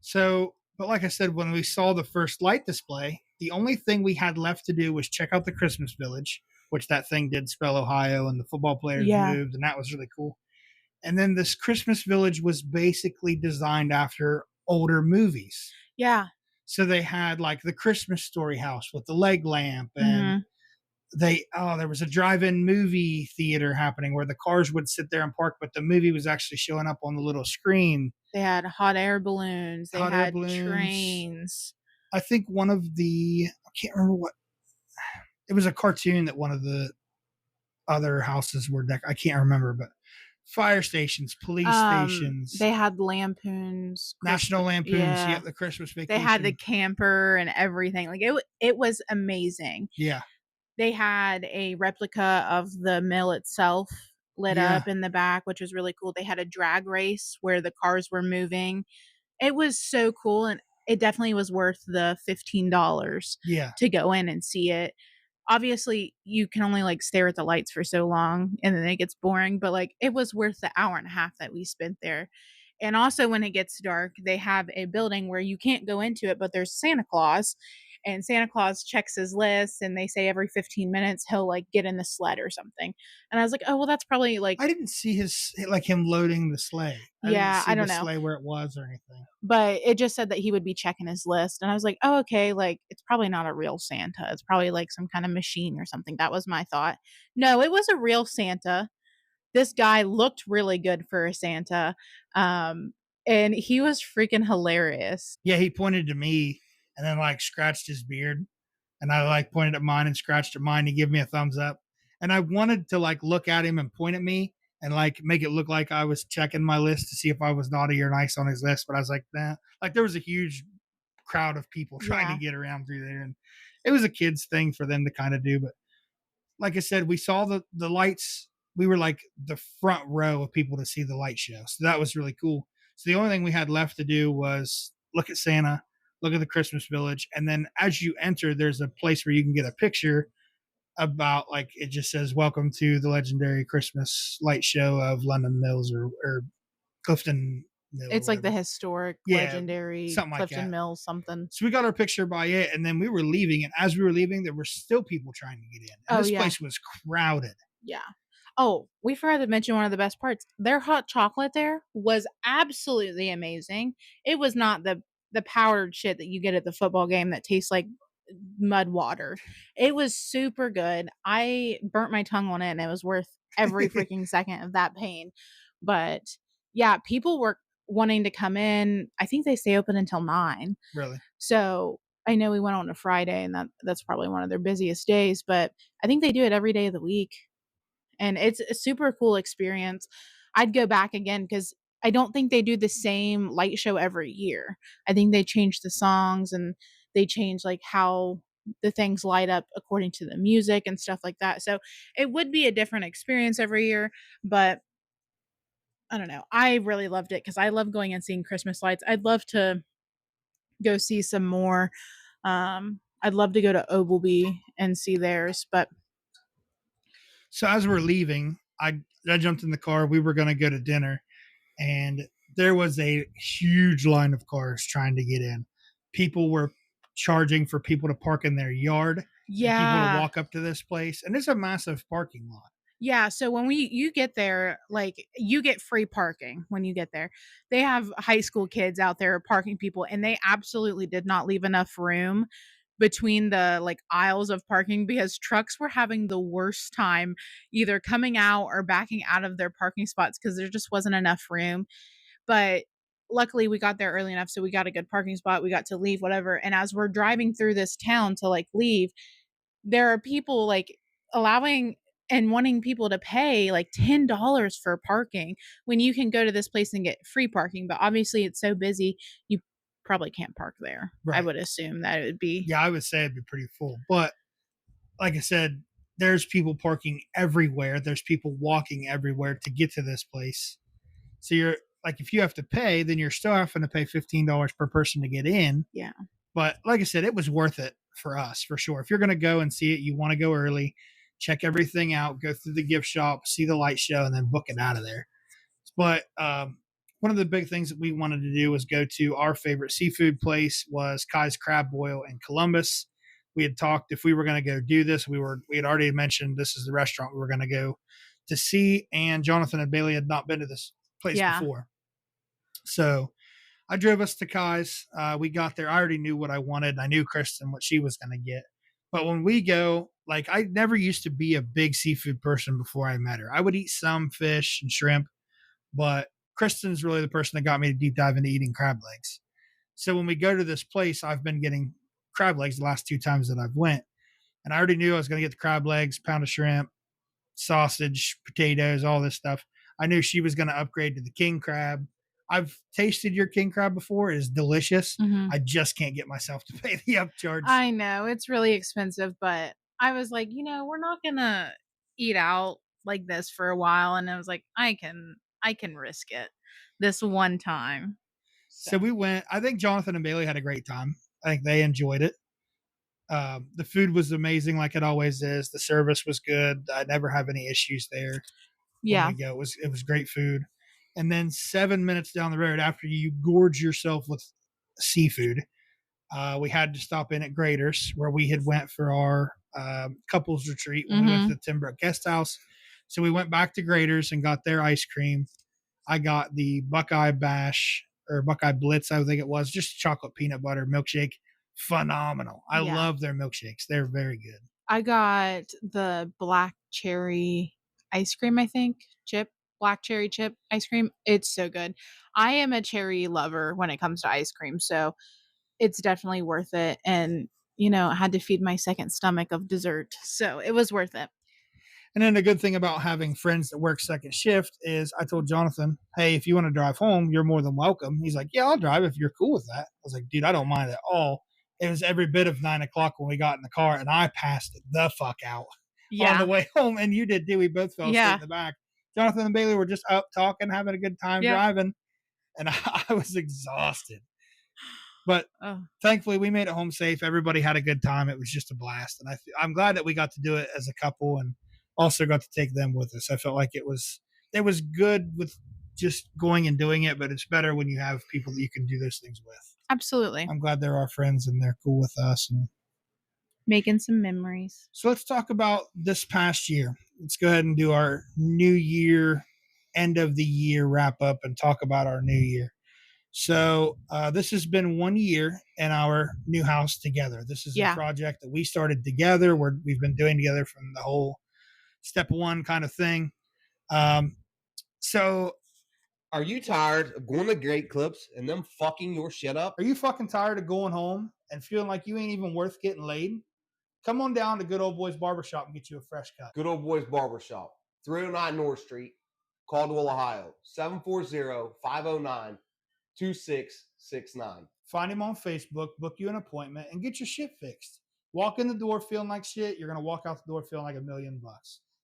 So, but like I said, when we saw the first light display, the only thing we had left to do was check out the Christmas Village, which that thing did spell Ohio, and the football players moved, and that was really cool. And then this Christmas Village was basically designed after older movies. Yeah. So they had like the Christmas Story house with the leg lamp, and there was a drive-in movie theater happening where the cars would sit there and park, but the movie was actually showing up on the little screen. They had hot air balloons. They had trains. I think one of I can't remember what, it was a cartoon that one of the other houses were I can't remember, but fire stations, police stations. They had lampoons. National Lampoons. Yeah, the Christmas Vacation. They had the camper and everything. Like it was amazing. Yeah. They had a replica of the mill itself lit up in the back, which was really cool. They had a drag race where the cars were moving. It was so cool, and it definitely was worth the $15 to go in and see it. Obviously, you can only like stare at the lights for so long, and then it gets boring, but like it was worth the hour and a half that we spent there. And also, when it gets dark, they have a building where you can't go into it, but there's Santa Claus. and Santa Claus checks his list, and they say every 15 minutes he'll like get in the sled or something. And I was like, oh well, that's probably like, I didn't see him loading the sleigh. I didn't yeah, see I the don't know. sleigh where it was or anything. But it just said that he would be checking his list, and I was like, oh okay, like it's probably not a real Santa. It's probably like some kind of machine or something. That was my thought. No, it was a real Santa. This guy looked really good for a Santa. And he was freaking hilarious. Yeah, he pointed to me and then like scratched his beard. And I like pointed at mine and scratched at mine. He gave me a thumbs up. And I wanted to like look at him and point at me and like make it look like I was checking my list to see if I was naughty or nice on his list. But I was like, nah. Like there was a huge crowd of people trying to Yeah. get around through there. And it was a kid's thing for them to kind of do. But like I said, we saw the lights. We were like the front row of people to see the light show. So that was really cool. So the only thing we had left to do was look at Santa, look at the Christmas village, and then as you enter, there's a place where you can get a picture about like it just says welcome to the legendary Christmas light show of London Mills or Clifton Mill. It's like the historic, legendary something like Clifton that. Mills something. So we got our picture by it, and then we were leaving. And as we were leaving, there were still people trying to get in. And this place was crowded. Yeah. Oh, we forgot to mention one of the best parts. Their hot chocolate there was absolutely amazing. It was not the powdered shit that you get at the football game that tastes like mud water. It was super good. I burnt my tongue on it, and it was worth every freaking second of that pain. But yeah, people were wanting to come in. I think they stay open until 9. Really? So I know we went on a Friday, and that's probably one of their busiest days, but I think they do it every day of the week. And it's a super cool experience. I'd go back again because I don't think they do the same light show every year. I think they change the songs, and they change like how the things light up according to the music and stuff like that. So it would be a different experience every year, but I don't know. I really loved it because I love going and seeing Christmas lights. I'd love to go see some more. I'd love to go to Obleby and see theirs, but so as we're leaving, I jumped in the car. We were going to go to dinner, and there was a huge line of cars trying to get in. People were charging for people to park in their yard. Yeah. People to walk up to this place, and it's a massive parking lot. Yeah, so when you get there, like you get free parking when you get there. They have high school kids out there parking people, and they absolutely did not leave enough room between the like aisles of parking because trucks were having the worst time either coming out or backing out of their parking spots because there just wasn't enough room. But luckily we got there early enough, so we got a good parking spot. We got to leave, whatever. And as we're driving through this town to like leave, there are people like allowing and wanting people to pay like $10 for parking when you can go to this place and get free parking. But obviously it's so busy, you probably can't park there. Right. I would assume that it would be. Yeah, I would say it'd be pretty full. But like I said, there's people parking everywhere. There's people walking everywhere to get to this place. So you're like, if you have to pay, then you're still having to pay $15 per person to get in. Yeah. But like I said, it was worth it for us for sure. If you're going to go and see it, you want to go early, check everything out, go through the gift shop, see the light show, and then book it out of there. But one of the big things that we wanted to do was go to our favorite seafood place was Kai's Crab Boil in Columbus. We had talked if we were going to go do this, we had already mentioned this is the restaurant we were going to go to see, and Jonathan and Bailey had not been to this place before. So I drove us to Kai's. We got there. I already knew what I wanted. I knew Kristen what she was going to get. But when we go, like I never used to be a big seafood person before I met her. I would eat some fish and shrimp, but Kristen's really the person that got me to deep dive into eating crab legs. So when we go to this place, I've been getting crab legs the last 2 times that I've went. And I already knew I was going to get the crab legs, pound of shrimp, sausage, potatoes, all this stuff. I knew she was going to upgrade to the king crab. I've tasted your king crab before. It is delicious. Mm-hmm. I just can't get myself to pay the upcharge. I know it's really expensive, but I was like, we're not going to eat out like this for a while. And I was like, I can risk it this one time. So we went. I think Jonathan and Bailey had a great time. I think they enjoyed it. The food was amazing, like it always is. The service was good. I never have any issues there. Yeah, it was great food. And then 7 minutes down the road, after you gorge yourself with seafood, we had to stop in at Graders where we had went for our couples retreat when we went to the Timbrook guest house. So we went back to Graders and got their ice cream. I got the Buckeye Bash or Buckeye Blitz, I think it was, just chocolate peanut butter milkshake. Phenomenal. I love their milkshakes. They're very good. I got the black cherry ice cream, I think, black cherry chip ice cream. It's so good. I am a cherry lover when it comes to ice cream, so it's definitely worth it. And, I had to feed my second stomach of dessert, so it was worth it. And then the good thing about having friends that work second shift is I told Jonathan, hey, if you want to drive home, you're more than welcome. He's like, yeah, I'll drive if you're cool with that. I was like, dude, I don't mind at all. It was every bit of 9 o'clock when we got in the car, and I passed the fuck out on the way home. And you did too. We both fell asleep in the back. Jonathan and Bailey were just up talking, having a good time driving, and I was exhausted. But thankfully, we made it home safe. Everybody had a good time. It was just a blast. And I'm glad that we got to do it as a couple and also got to take them with us. I felt like it was good with just going and doing it, but it's better when you have people that you can do those things with. Absolutely. I'm glad they're our friends and they're cool with us and making some memories. So let's talk about this past year. Let's go ahead and do our new year, end of the year wrap up and talk about our new year. So this has been 1 year in our new house together. This is a project that we started together. We've been doing together from the whole step one kind of thing. So are you tired of going to Great Clips and them fucking your shit up? Are you fucking tired of going home and feeling like you ain't even worth getting laid? Come on down to Good Old Boys Barbershop and get you a fresh cut. Good Old Boys Barbershop, 309 North Street, Caldwell, Ohio, 740-509-2669. Find him on Facebook, book you an appointment, and get your shit fixed. Walk in the door feeling like shit. You're going to walk out the door feeling like $1 million.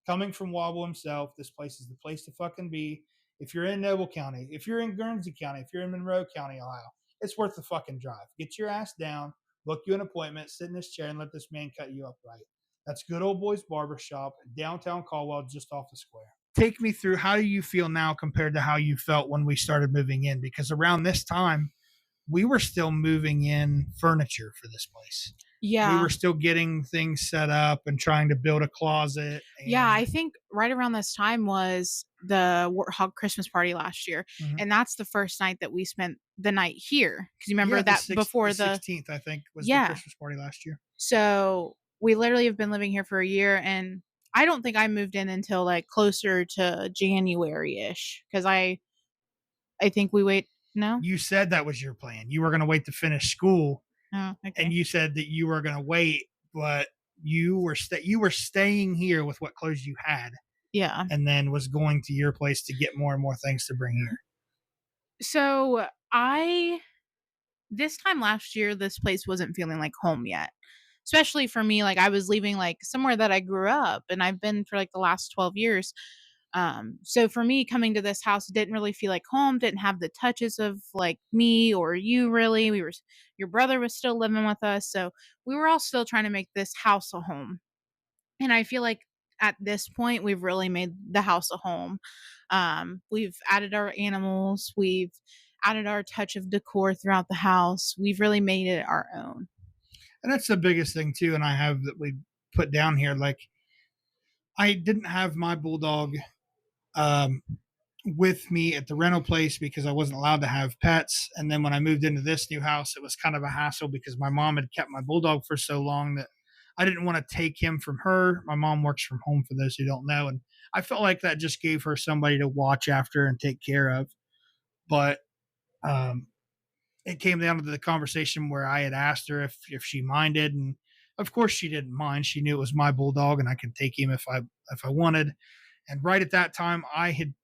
Coming from Wobble himself, this place is the place to fucking be. If you're in Noble County, if you're in Guernsey County, if you're in Monroe County, Ohio, it's worth the fucking drive. Get your ass down, book you an appointment, sit in this chair, and let this man cut you up right. That's Good Old Boys Barbershop, downtown Caldwell, just off the square. Take me through, how do you feel now compared to how you felt when we started moving in? Because around this time, we were still moving in furniture for this place. Yeah. We were still getting things set up and trying to build a closet. Yeah, I think right around this time was the Warthog Christmas party last year. Mm-hmm. And that's the first night that we spent the night here. Because you remember that before the 16th, I think, was the Christmas party last year. So we literally have been living here for a year. And I don't think I moved in until like closer to January-ish. Because I think we wait. No? You said that was your plan. You were going to wait to finish school. Oh, okay. And you said that you were going to wait, but you were staying here with what clothes you had. Yeah. And then was going to your place to get more and more things to bring here. So this time last year, this place wasn't feeling like home yet. Especially for me, like I was leaving like somewhere that I grew up and I've been for like the last 12 years. So for me, coming to this house didn't really feel like home, didn't have the touches of like me or you really. Your brother was still living with us. So we were all still trying to make this house a home. And I feel like at this point, we've really made the house a home. We've added our animals. We've added our touch of decor throughout the house. We've really made it our own. And that's the biggest thing too. And I have that we put down here, like I didn't have my bulldog with me at the rental place because I wasn't allowed to have pets. And then when I moved into this new house, it was kind of a hassle because my mom had kept my bulldog for so long that I didn't want to take him from her. My mom works from home, for those who don't know. And I felt like that just gave her somebody to watch after and take care of. But it came down to the conversation where I had asked her if she minded. And of course she didn't mind. She knew it was my bulldog and I could take him if I wanted. And right at that time, I had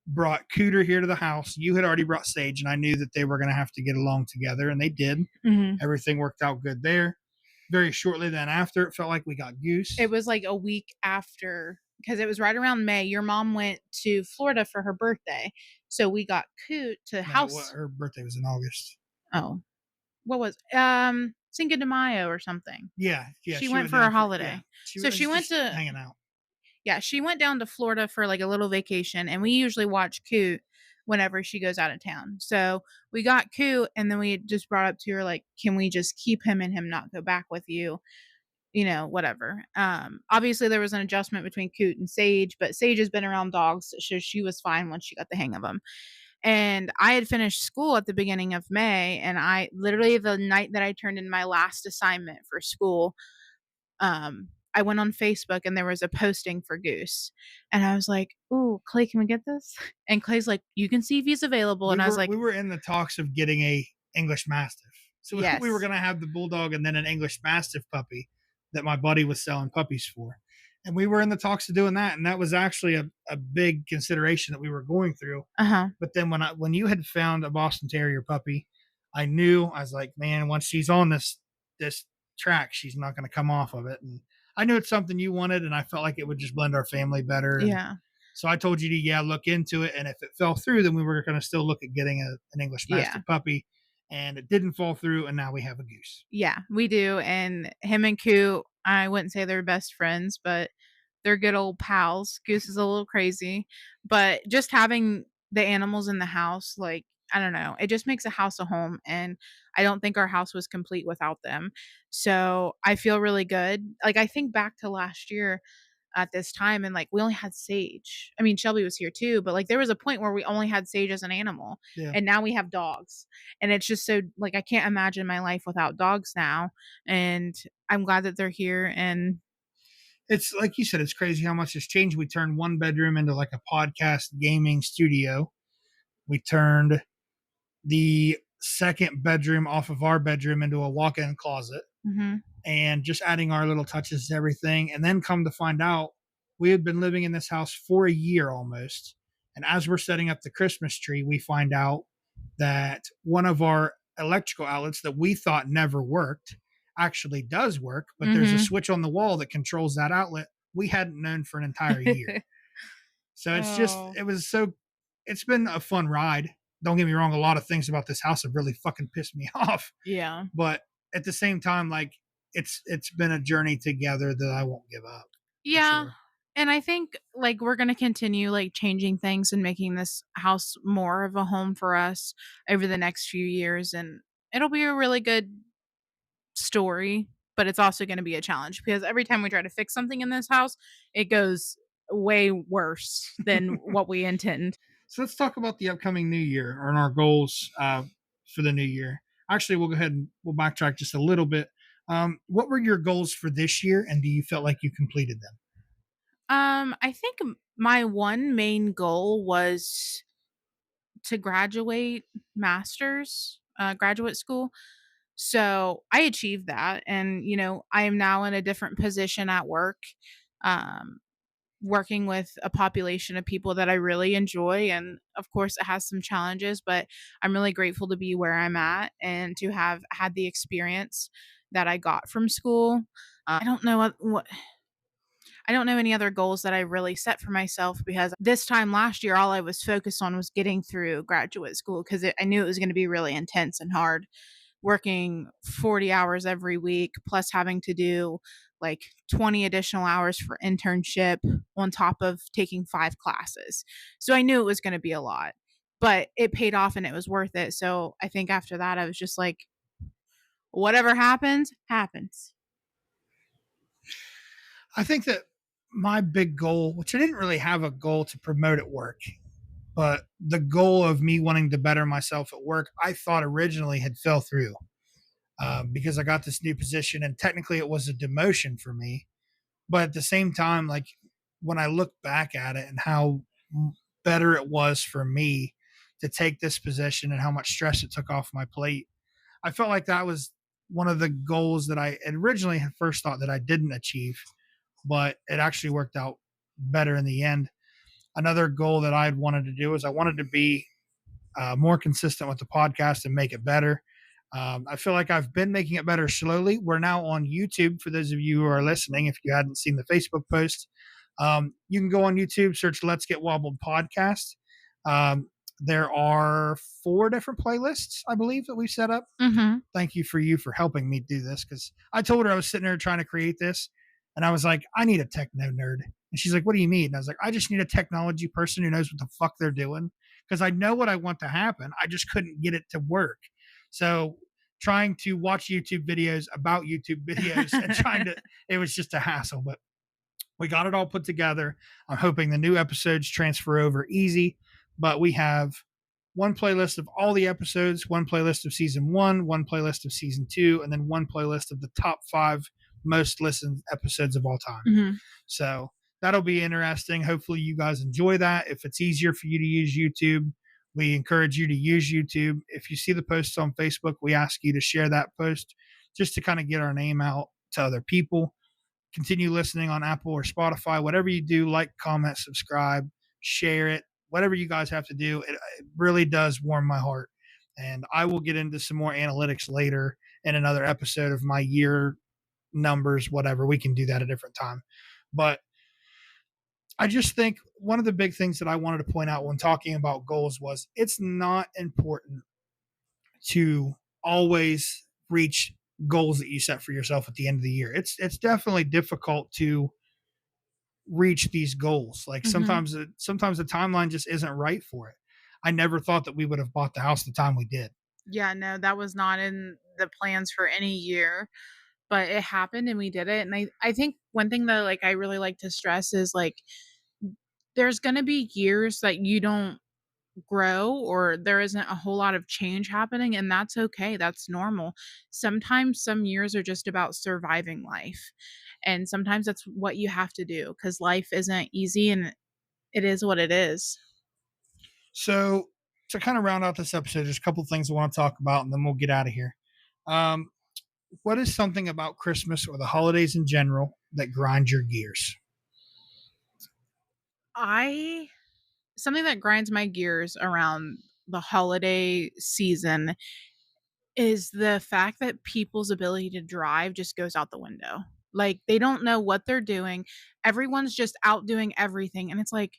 brought Cooter here to the house. You had already brought Sage, and I knew that they were going to have to get along together, and they did. Mm-hmm. Everything worked out good there. Very shortly then after, it felt like we got Goose. It was like a week after, because it was right around May. Your mom went to Florida for her birthday, so we got Coot to house. Her birthday was in August. Oh, what was Cinco de Mayo or something? Yeah. She went for a holiday. Yeah. She went to hanging out. Yeah, she went down to Florida for like a little vacation, and we usually watch Coot whenever she goes out of town. So we got Coot, and then we just brought up to her, like, can we just keep him and him not go back with you? Whatever. Obviously there was an adjustment between Coot and Sage, but Sage has been around dogs, so she was fine once she got the hang of them. And I had finished school at the beginning of May, and I literally, the night that I turned in my last assignment for school, I went on Facebook and there was a posting for Goose. And I was like, "Ooh, Clay, can we get this?" And Clay's like, "You can see if he's available." And I was like, we were in the talks of getting a English Mastiff. So Yes. we were going to have the Bulldog and then an English Mastiff puppy that my buddy was selling puppies for. And we were in the talks of doing that. And that was actually a big consideration that we were going through. uh-huh. But then when you had found a Boston Terrier puppy, I was like, man, once she's on this track, she's not going to come off of it. And I knew it's something you wanted, and I felt like it would just blend our family better. Yeah. So I told you to, look into it. And if it fell through, then we were going to still look at getting an English Mastiff puppy. And it didn't fall through. And now we have a Goose. Yeah, we do. And him and Coot, I wouldn't say they're best friends, but they're good old pals. Goose is a little crazy, but just having the animals in the house, like, I don't know, it just makes a house a home. And I don't think our house was complete without them. So I feel really good. Like, I think back to last year at this time, and like we only had Sage. I mean, Shelby was here too, but like there was a point where we only had Sage as an animal. Yeah. And now we have dogs. And it's just so, like, I can't imagine my life without dogs now. And I'm glad that they're here. And it's like you said, it's crazy how much has changed. We turned one bedroom into like a podcast gaming studio. We turned the second bedroom off of our bedroom into a walk-in closet. Mm-hmm. And just adding our little touches to everything. And then come to find out, we had been living in this house for a year almost. And as we're setting up the Christmas tree, we find out that one of our electrical outlets that we thought never worked actually does work, but there's a switch on the wall that controls that outlet we hadn't known for an entire year. So it's been a fun ride. Don't get me wrong, a lot of things about this house have really fucking pissed me off. Yeah. But at the same time, like, it's been a journey together that I won't give up. Yeah. Sure. And I think like we're going to continue like changing things and making this house more of a home for us over the next few years. And it'll be a really good story, but it's also going to be a challenge because every time we try to fix something in this house, it goes way worse than what we intend. So let's talk about the upcoming new year and our goals for the new year. Actually, we'll go ahead and we'll backtrack just a little bit. What were your goals for this year, and do you feel like you completed them? I think my one main goal was to graduate graduate school. So I achieved that. And, I am now in a different position at work, working with a population of people that I really enjoy. And of course, it has some challenges, but I'm really grateful to be where I'm at and to have had the experience that I got from school. I don't know what I don't know any other goals that I really set for myself because this time last year, all I was focused on was getting through graduate school because I knew it was going to be really intense and hard, working 40 hours every week, plus having to do like 20 additional hours for internship on top of taking 5 classes. So I knew it was going to be a lot, but it paid off and it was worth it. So I think after that, I was just like, whatever happens, happens. I think that my big goal, which I didn't really have a goal to promote at work, but the goal of me wanting to better myself at work, I thought originally had fell through because I got this new position and technically it was a demotion for me. But at the same time, like when I look back at it and how better it was for me to take this position and how much stress it took off my plate, I felt like that was one of the goals that I originally had first thought that I didn't achieve, but it actually worked out better in the end. Another goal that I wanted to do is I wanted to be more consistent with the podcast and make it better. I feel like I've been making it better slowly. We're now on YouTube. For those of you who are listening, if you hadn't seen the Facebook post, you can go on YouTube, search Let's Get Wobbled podcast. There are 4 different playlists, I believe, that we've set up. Mm-hmm. Thank you for helping me do this because I told her I was sitting there trying to create this. And I was like, I need a techno nerd. And she's like, what do you mean? And I was like, I just need a technology person who knows what the fuck they're doing because I know what I want to happen. I just couldn't get it to work. So trying to watch YouTube videos about YouTube videos and it was just a hassle, but we got it all put together. I'm hoping the new episodes transfer over easy, but we have one playlist of all the episodes, one playlist of season one playlist of season two, and then one playlist of the top 5 most listened episodes of all time. Mm-hmm. So that'll be interesting. Hopefully you guys enjoy that. If it's easier for you to use YouTube, we encourage you to use YouTube. If you see the posts on Facebook, we ask you to share that post just to kind of get our name out to other people. Continue listening on Apple or Spotify. Whatever you do, like, comment, subscribe, share it, whatever you guys have to do. It really does warm my heart. And I will get into some more analytics later in another episode of my year numbers, whatever. We can do that at a different time. But I just think one of the big things that I wanted to point out when talking about goals was it's not important to always reach goals that you set for yourself at the end of the year. It's definitely difficult to reach these goals. Like sometimes the timeline just isn't right for it. I never thought that we would have bought the house the time we did. Yeah, no, that was not in the plans for any year, but it happened and we did it. And I think one thing that like I really like to stress is like there's going to be years that you don't grow or there isn't a whole lot of change happening, and that's okay. That's normal. Sometimes some years are just about surviving life, and sometimes that's what you have to do because life isn't easy and it is what it is. So to kind of round out this episode, there's a couple of things I want to talk about and then we'll get out of here. What is something about Christmas or the holidays in general that grinds your gears? Something that grinds my gears around the holiday season is the fact that people's ability to drive just goes out the window. Like they don't know what they're doing. Everyone's just out doing everything. And it's like,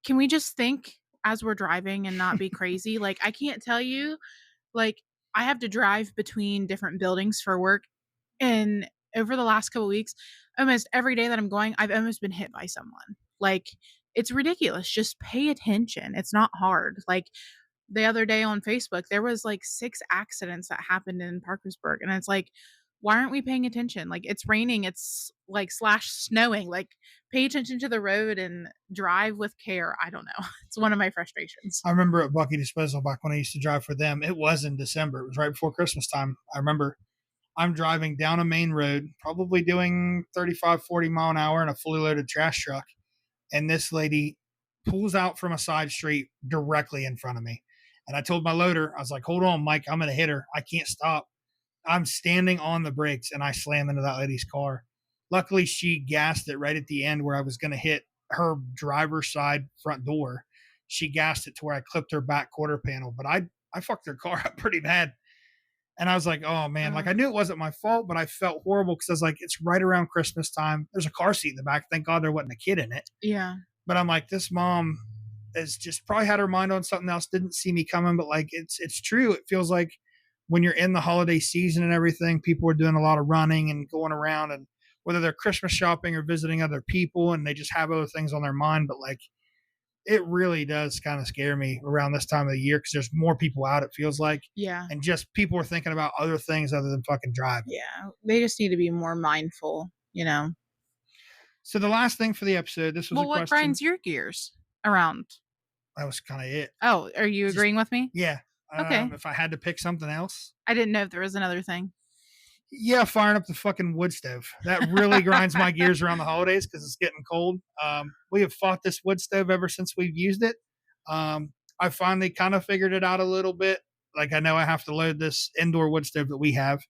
can we just think as we're driving and not be crazy? Like I can't tell you, like I have to drive between different buildings for work. And over the last couple of weeks, almost every day that I'm going, I've almost been hit by someone. Like it's ridiculous. Just pay attention. It's not hard. Like the other day on Facebook, there was like 6 accidents that happened in Parkersburg. And it's like, why aren't we paying attention? Like it's raining, it's like / snowing. Like pay attention to the road and drive with care. I don't know. It's one of my frustrations. I remember at Bucky Disposal back when I used to drive for them, it was in December. It was right before Christmas time. I remember I'm driving down a main road, probably doing 35, 40 mile an hour in a fully loaded trash truck. And this lady pulls out from a side street directly in front of me. And I told my loader, I was like, hold on, Mike, I'm going to hit her. I can't stop. I'm standing on the brakes and I slam into that lady's car. Luckily, she gassed it right at the end where I was going to hit her driver's side front door. She gassed it to where I clipped her back quarter panel, but I fucked her car up pretty bad. And I was like, oh man, like I knew it wasn't my fault, but I felt horrible because I was like, it's right around Christmas time. There's a car seat in the back. Thank God there wasn't a kid in it. Yeah. But I'm like, this mom has just probably had her mind on something else, didn't see me coming. But like, it's true. It feels like when you're in the holiday season and everything, people are doing a lot of running and going around, and whether they're Christmas shopping or visiting other people and they just have other things on their mind. But like, it really does kind of scare me around this time of the year because there's more people out, it feels like. Yeah. And just people are thinking about other things other than fucking driving. Yeah. They just need to be more mindful, you know. So the last thing for the episode, this was a question. What grinds your gears around? That was kind of it. Oh, are you agreeing with me? Yeah. Okay. If I had to pick something else. I didn't know if there was another thing. Yeah, firing up the fucking wood stove. That really grinds my gears around the holidays because it's getting cold. We have fought this wood stove ever since we've used it. I finally kind of figured it out a little bit. Like I know I have to load this indoor wood stove that we have.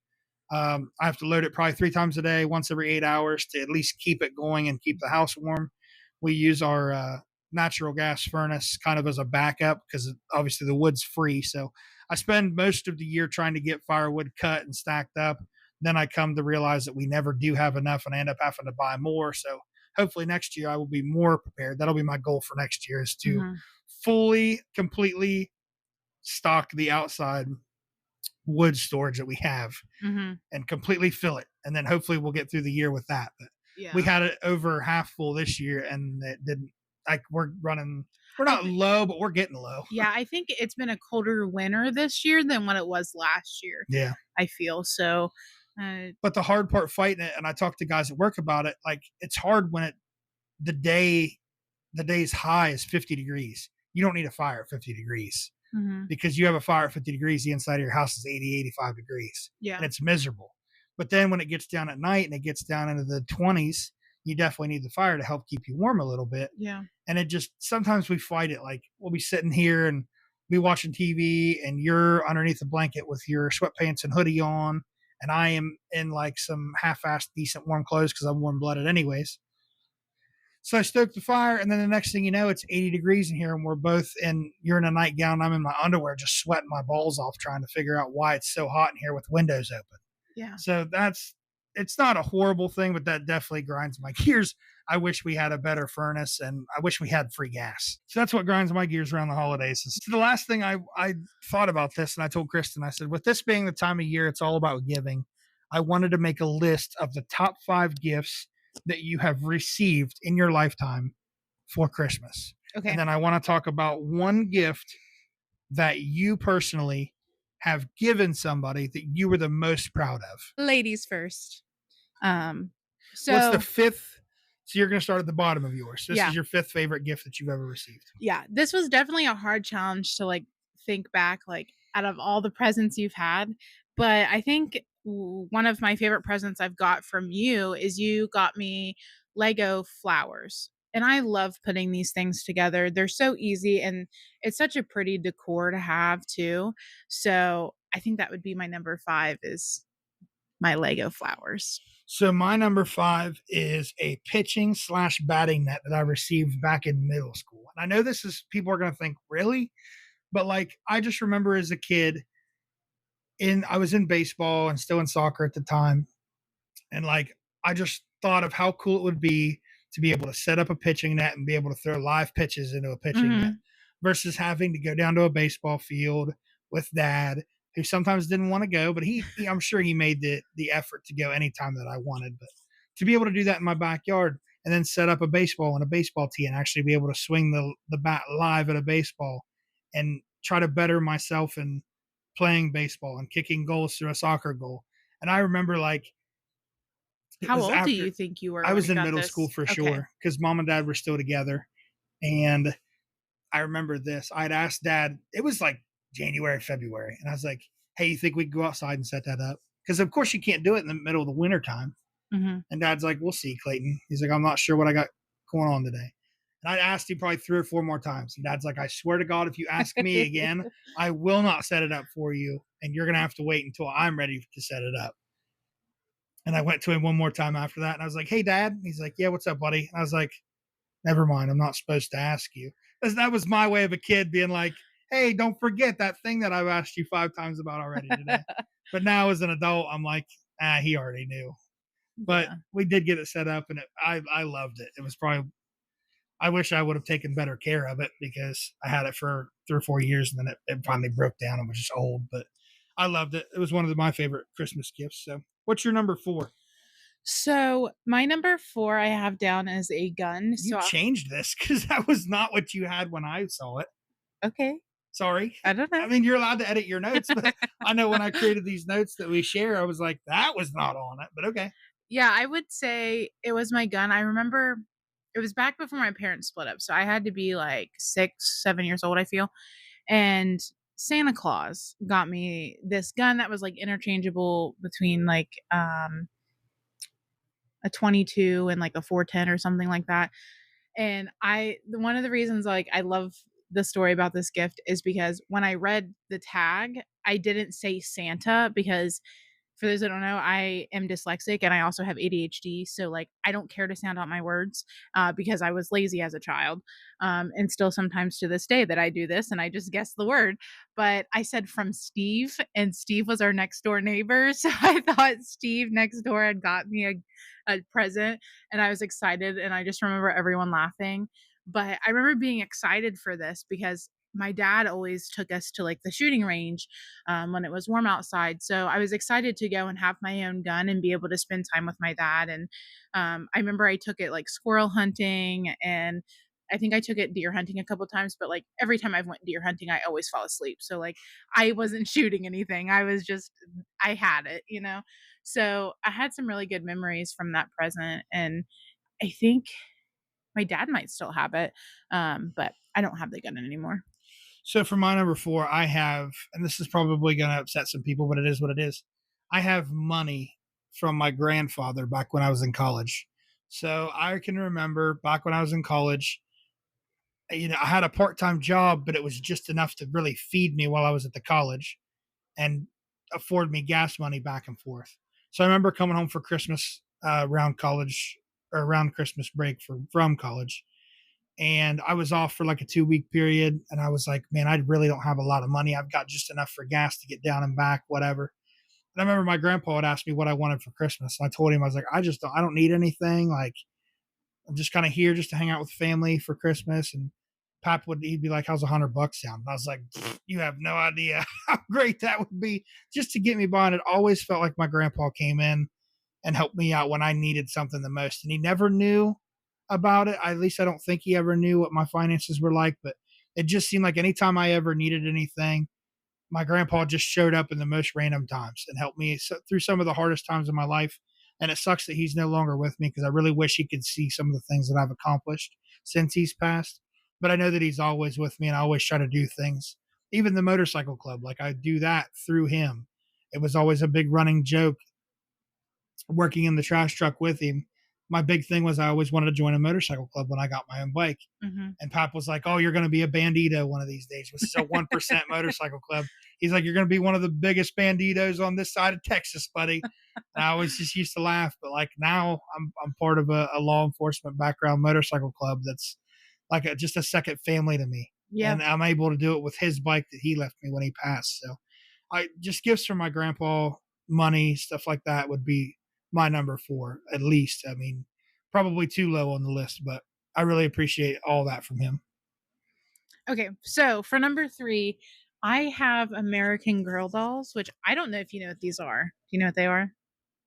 I have to load it probably 3 times a day, once every 8 hours to at least keep it going and keep the house warm. We use our natural gas furnace kind of as a backup because obviously the wood's free. So I spend most of the year trying to get firewood cut and stacked up. Then I come to realize that we never do have enough and I end up having to buy more. So hopefully next year I will be more prepared. That'll be my goal for next year is to fully, completely stock the outside wood storage that we have and completely fill it. And then hopefully we'll get through the year with that. But we had it over half full this year and it didn't like we're not low, but we're getting low. Yeah, I think it's been a colder winter this year than what it was last year. Yeah. I feel so. But the hard part fighting it, and I talk to guys at work about it, like it's hard when the day's high is 50 degrees. You don't need a fire at 50 degrees because you have a fire at 50 degrees. The inside of your house is 80, 85 degrees. Yeah. And it's miserable. But then when it gets down at night and it gets down into the 20s, you definitely need the fire to help keep you warm a little bit. Yeah. And it just, sometimes we fight it. Like we'll be sitting here and be watching TV and you're underneath a blanket with your sweatpants and hoodie on. And I am in like some half-assed decent warm clothes because I'm warm-blooded anyways. So I stoked the fire, and then the next thing you know, it's 80 degrees in here, and you're in a nightgown, I'm in my underwear, just sweating my balls off trying to figure out why it's so hot in here with windows open. Yeah. So it's not a horrible thing, but that definitely grinds my gears. I wish we had a better furnace, and I wish we had free gas. So that's what grinds my gears around the holidays. So the last thing I thought about this, and I told Kristen, I said, with this being the time of year, it's all about giving. I wanted to make a list of the top 5 gifts that you have received in your lifetime for Christmas. Okay. And then I want to talk about one gift that you personally have given somebody that you were the most proud of. Ladies first. So what's the 5th? So you're going to start at the bottom of yours. This is your 5th favorite gift that you've ever received. Yeah, this was definitely a hard challenge to like think back, like out of all the presents you've had. But I think one of my favorite presents I've got from you is you got me Lego flowers. And I love putting these things together. They're so easy and it's such a pretty decor to have too. So I think that would be my number 5 is my Lego flowers. So my number 5 is a pitching / batting net that I received back in middle school. And I know people are going to think, really? But like, I just remember as a kid, I was in baseball and still in soccer at the time. And like, I just thought of how cool it would be to be able to set up a pitching net and be able to throw live pitches into a pitching net versus having to go down to a baseball field with dad, who sometimes didn't want to go, but I'm sure he made the effort to go anytime that I wanted. But to be able to do that in my backyard and then set up a baseball and a baseball tee and actually be able to swing the bat live at a baseball and try to better myself in playing baseball and kicking goals through a soccer goal. And I remember like, how old do you think you were? I was in middle school for sure because mom and dad were still together. And I remember this. I'd asked dad, it was like January, February. And I was like, hey, you think we could go outside and set that up? Because of course you can't do it in the middle of the winter time. And dad's like, we'll see, Clayton. He's like, I'm not sure what I got going on today. And I asked him probably 3 or 4 more times. And dad's like, I swear to God, if you ask me again, I will not set it up for you. And you're going to have to wait until I'm ready to set it up. And I went to him one more time after that. And I was like, hey, Dad. He's like, yeah, what's up, buddy? And I was like, never mind. I'm not supposed to ask you. Because that was my way of a kid being like, hey, don't forget that thing that I've asked you 5 times about already today. But now as an adult, I'm like, he already knew. But we did get it set up, and I loved it. It was probably, I wish I would have taken better care of it because I had it for 3 or 4 years, and then it finally broke down and was just old. But I loved it. It was one of my favorite Christmas gifts. So what's your number 4? So my number 4 I have down as a gun. You changed this because that was not what you had when I saw it. Okay. Sorry. I don't know. I mean, you're allowed to edit your notes, but I know when I created these notes that we share, I was like, that was not on it, but okay. Yeah, I would say it was my gun. I remember it was back before my parents split up. So I had to be like 6, 7 years old, I feel. And Santa Claus got me this gun that was like interchangeable between like a 22 and like a 410 or something like that. And one of the reasons like I love the story about this gift is because when I read the tag, I didn't say Santa because for those that don't know, I am dyslexic and I also have ADHD. So like, I don't care to sound out my words because I was lazy as a child. And still sometimes to this day that I do this and I just guess the word. But I said from Steve, and Steve was our next door neighbor. So I thought Steve next door had got me a present and I was excited. And I just remember everyone laughing. But I remember being excited for this because my dad always took us to like the shooting range when it was warm outside. So I was excited to go and have my own gun and be able to spend time with my dad. And I remember I took it like squirrel hunting and I think I took it deer hunting a couple times, but like every time I went deer hunting, I always fall asleep. So like I wasn't shooting anything. I had it, you know? So I had some really good memories from that present. And I think my dad might still have it, but I don't have the gun anymore. So for my number 4, I have, and this is probably going to upset some people, but it is what it is. I have money from my grandfather back when I was in college. So I can remember back when I was in college, I had a part-time job, but it was just enough to really feed me while I was at the college and afford me gas money back and forth. So I remember coming home for Christmas around college or around Christmas break from college. And I was off for like a 2-week period. And I was like, man, I really don't have a lot of money. I've got just enough for gas to get down and back, whatever. And I remember my grandpa had asked me what I wanted for Christmas. And I told him, I was like, I don't need anything. Like, I'm just kind of here just to hang out with family for Christmas. And he'd be like, how's $100 sound? And I was like, you have no idea how great that would be just to get me by. And it always felt like my grandpa came in and helped me out when I needed something the most. And he never knew about it. At least I don't think he ever knew what my finances were like, but it just seemed like anytime I ever needed anything, my grandpa just showed up in the most random times and helped me through some of the hardest times in my life. And it sucks that he's no longer with me because I really wish he could see some of the things that I've accomplished since he's passed. But I know that he's always with me and I always try to do things. Even the motorcycle club, like I do that through him. It was always a big running joke working in the trash truck with him. My big thing was I always wanted to join a motorcycle club when I got my own bike. Mm-hmm. And Pap was like, oh, you're going to be a bandito one of these days, which is a 1% motorcycle club. He's like, you're going to be one of the biggest banditos on this side of Texas, buddy. And I always just used to laugh. But like now I'm part of a law enforcement background motorcycle club that's like just a second family to me. Yeah. And I'm able to do it with his bike that he left me when he passed. So I just gifts from my grandpa, money, stuff like that would be my number 4, at least. I mean, probably too low on the list, but I really appreciate all that from him. Okay, so for number 3, I have American Girl dolls, which I don't know if you know what these are. Do you know what they are?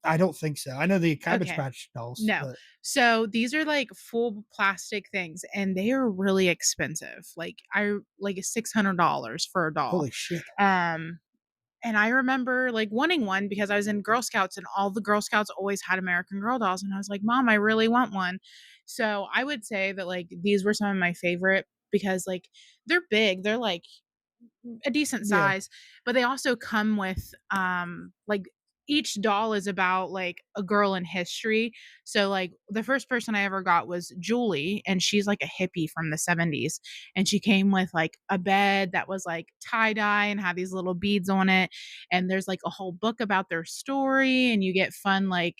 I don't think so. I know the Cabbage Okay. Patch dolls. No. But So these are like full plastic things and they are really expensive. Like $600 for a doll. holy shit. And I remember like wanting one because I was in Girl Scouts and all the Girl Scouts always had American Girl dolls. And I was like, Mom, I really want one. So I would say that like these were some of my favorite because like they're big. They're like a decent Yeah. size, but they also come with like each doll is about like a girl in history. So like the first person I ever got was Julie, and she's like a hippie from the 70s, and she came with like a bed that was like tie-dye and had these little beads on it, and there's like a whole book about their story, and you get fun like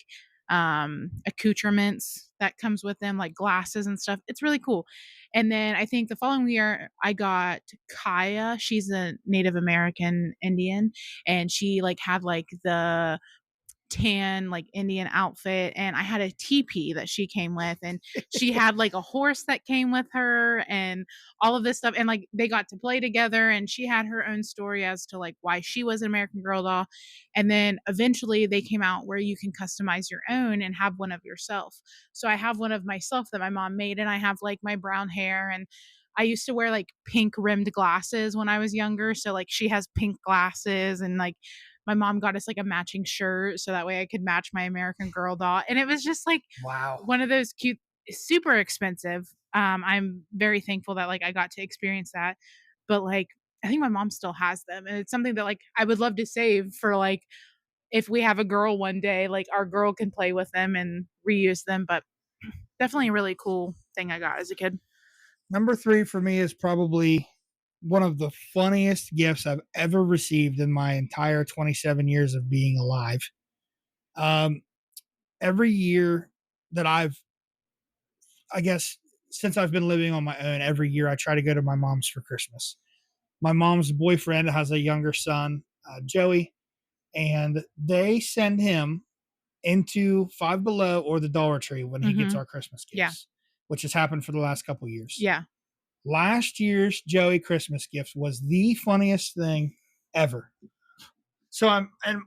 accoutrements that comes with them, like glasses and stuff. It's really cool. And then I think the following year I got Kaya. She's a Native American Indian, and she like had like the tan like Indian outfit, and I had a teepee that she came with, and she had like a horse that came with her and all of this stuff, and like they got to play together, and she had her own story as to like why she was an American Girl doll. And then eventually they came out where you can customize your own and have one of yourself. So I have one of myself that my mom made, and I have like my brown hair, and I used to wear like pink rimmed glasses when I was younger, so like she has pink glasses, and like my mom got us like a matching shirt so that way I could match my American Girl doll. And it was just like Wow. one of those cute, super expensive. I'm very thankful that like I got to experience that. But like I think my mom still has them. And it's something that like I would love to save for like if we have a girl one day, like our girl can play with them and reuse them. But definitely a really cool thing I got as a kid. Number 3 for me is probably one of the funniest gifts I've ever received in my entire 27 years of being alive. Every year that I guess, since I've been living on my own, every year I try to go to my mom's for Christmas. My mom's boyfriend has a younger son, Joey, and they send him into Five Below or the Dollar Tree when he gets our Christmas gifts, Yeah. which has happened for the last couple years. Yeah. Last year's Joey Christmas gift was the funniest thing ever. So and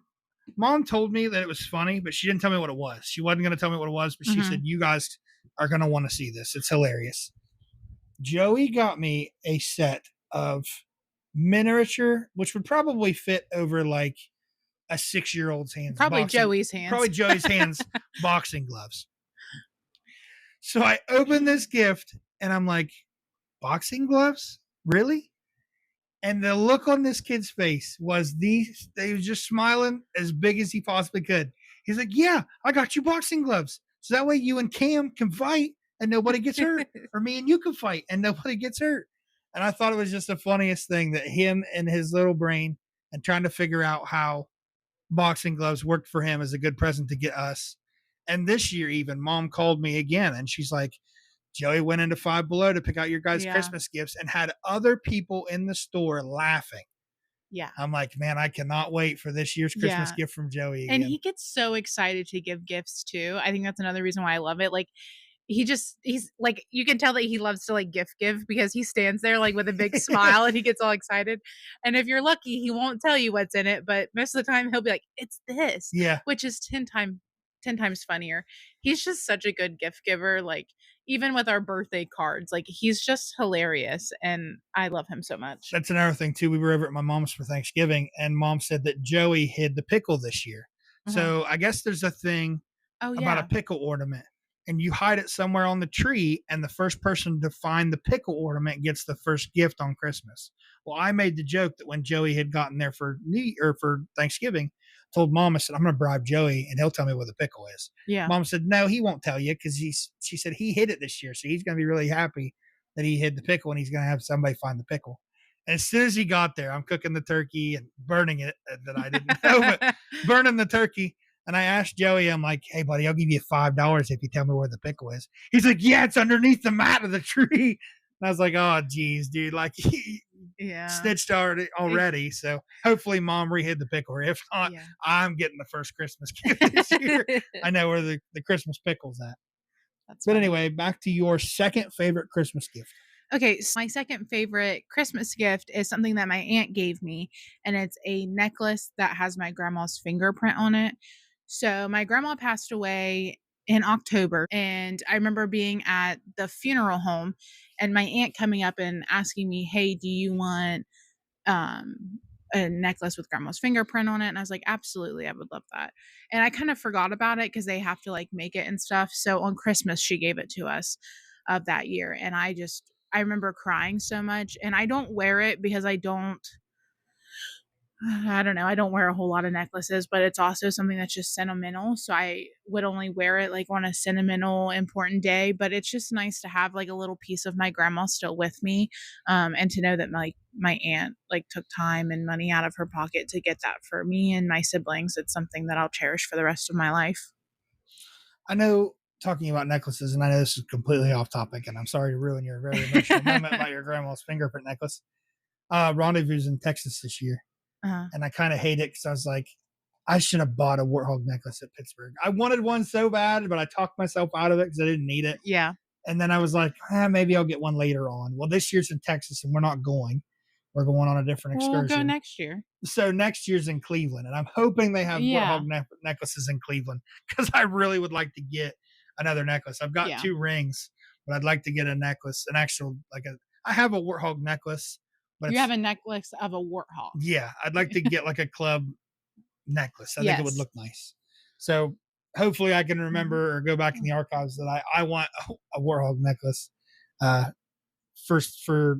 Mom told me that it was funny, but she didn't tell me what it was. She wasn't going to tell me what it was, but she said, you guys are going to want to see this. It's hilarious. Joey got me a set of miniature, which would probably fit over like a 6-year-old's hands. Probably Joey's hands. Probably Joey's hands boxing gloves. So I opened this gift and I'm like, boxing gloves? Really? And the look on this kid's face was they was just smiling as big as he possibly could. He's like, yeah, I got you boxing gloves. So that way you and Cam can fight and nobody gets hurt. Or me and you can fight and nobody gets hurt. And I thought it was just the funniest thing that him and his little brain and trying to figure out how boxing gloves worked for him as a good present to get us. And this year, even mom called me again and she's like, Joey went into Five Below to pick out your guys' Christmas gifts and had other people in the store laughing. Yeah. I'm like, man, I cannot wait for this year's Christmas gift from Joey again. And he gets so excited to give gifts too. I think that's another reason why I love it. Like, he's like, you can tell that he loves to like gift give because he stands there like with a big smile and he gets all excited. And if you're lucky, he won't tell you what's in it, but most of the time he'll be like, it's this. Yeah. Which is 10 times funnier. He's just such a good gift giver. Like, even with our birthday cards, like, he's just hilarious and I love him so much. That's another thing too. We were over at my mom's for Thanksgiving and mom said that Joey hid the pickle this year. So I guess there's a thing about a pickle ornament and you hide it somewhere on the tree and the first person to find the pickle ornament gets the first gift on Christmas. Well, I made the joke that when Joey had gotten there for Thanksgiving, told mom, I said, I'm going to bribe Joey and he'll tell me where the pickle is. Yeah. Mom said, no, he won't tell you because she said he hid it this year. So he's going to be really happy that he hid the pickle and he's going to have somebody find the pickle. And as soon as he got there, I'm cooking the turkey and burning it that I didn't know, but burning the turkey. And I asked Joey, I'm like, hey, buddy, I'll give you $5 if you tell me where the pickle is. He's like, yeah, it's underneath the mat of the tree. And I was like, oh, geez, dude, like he snitched already. So hopefully mom re-hid the pickle. Or if not, I'm getting the first Christmas gift this year. I know where the Christmas pickle's at. But anyway, back to your second favorite Christmas gift. Okay, so my second favorite Christmas gift is something that my aunt gave me, and it's a necklace that has my grandma's fingerprint on it. So my grandma passed away in October, and I remember being at the funeral home and my aunt coming up and asking me, hey, do you want a necklace with grandma's fingerprint on it? And I was like, absolutely, I would love that. And I kind of forgot about it because they have to like make it and stuff. So on Christmas, she gave it to us of that year. And I remember crying so much. And I don't wear it because I don't know. I don't wear a whole lot of necklaces, but it's also something that's just sentimental. So I would only wear it like on a sentimental, important day. But it's just nice to have like a little piece of my grandma still with me, and to know that my aunt like took time and money out of her pocket to get that for me and my siblings. It's something that I'll cherish for the rest of my life. I know, talking about necklaces, and I know this is completely off topic, and I'm sorry to ruin your very emotional moment about your grandma's fingerprint necklace. Rendezvous in Texas this year. And I kind of hate it because I was like, I should have bought a warthog necklace at Pittsburgh. I wanted one so bad, but I talked myself out of it because I didn't need it. Yeah. And then I was like, maybe I'll get one later on. Well, this year's in Texas and we're not going. We're going on a different excursion. We'll go next year. So next year's in Cleveland. And I'm hoping they have warthog necklaces in Cleveland because I really would like to get another necklace. I've got 2 rings, but I'd like to get a necklace, I have a warthog necklace. But you have a necklace of a warthog. Yeah, I'd like to get like a club necklace. I think it would look nice. So hopefully I can remember or go back in the archives that I want a warthog necklace first for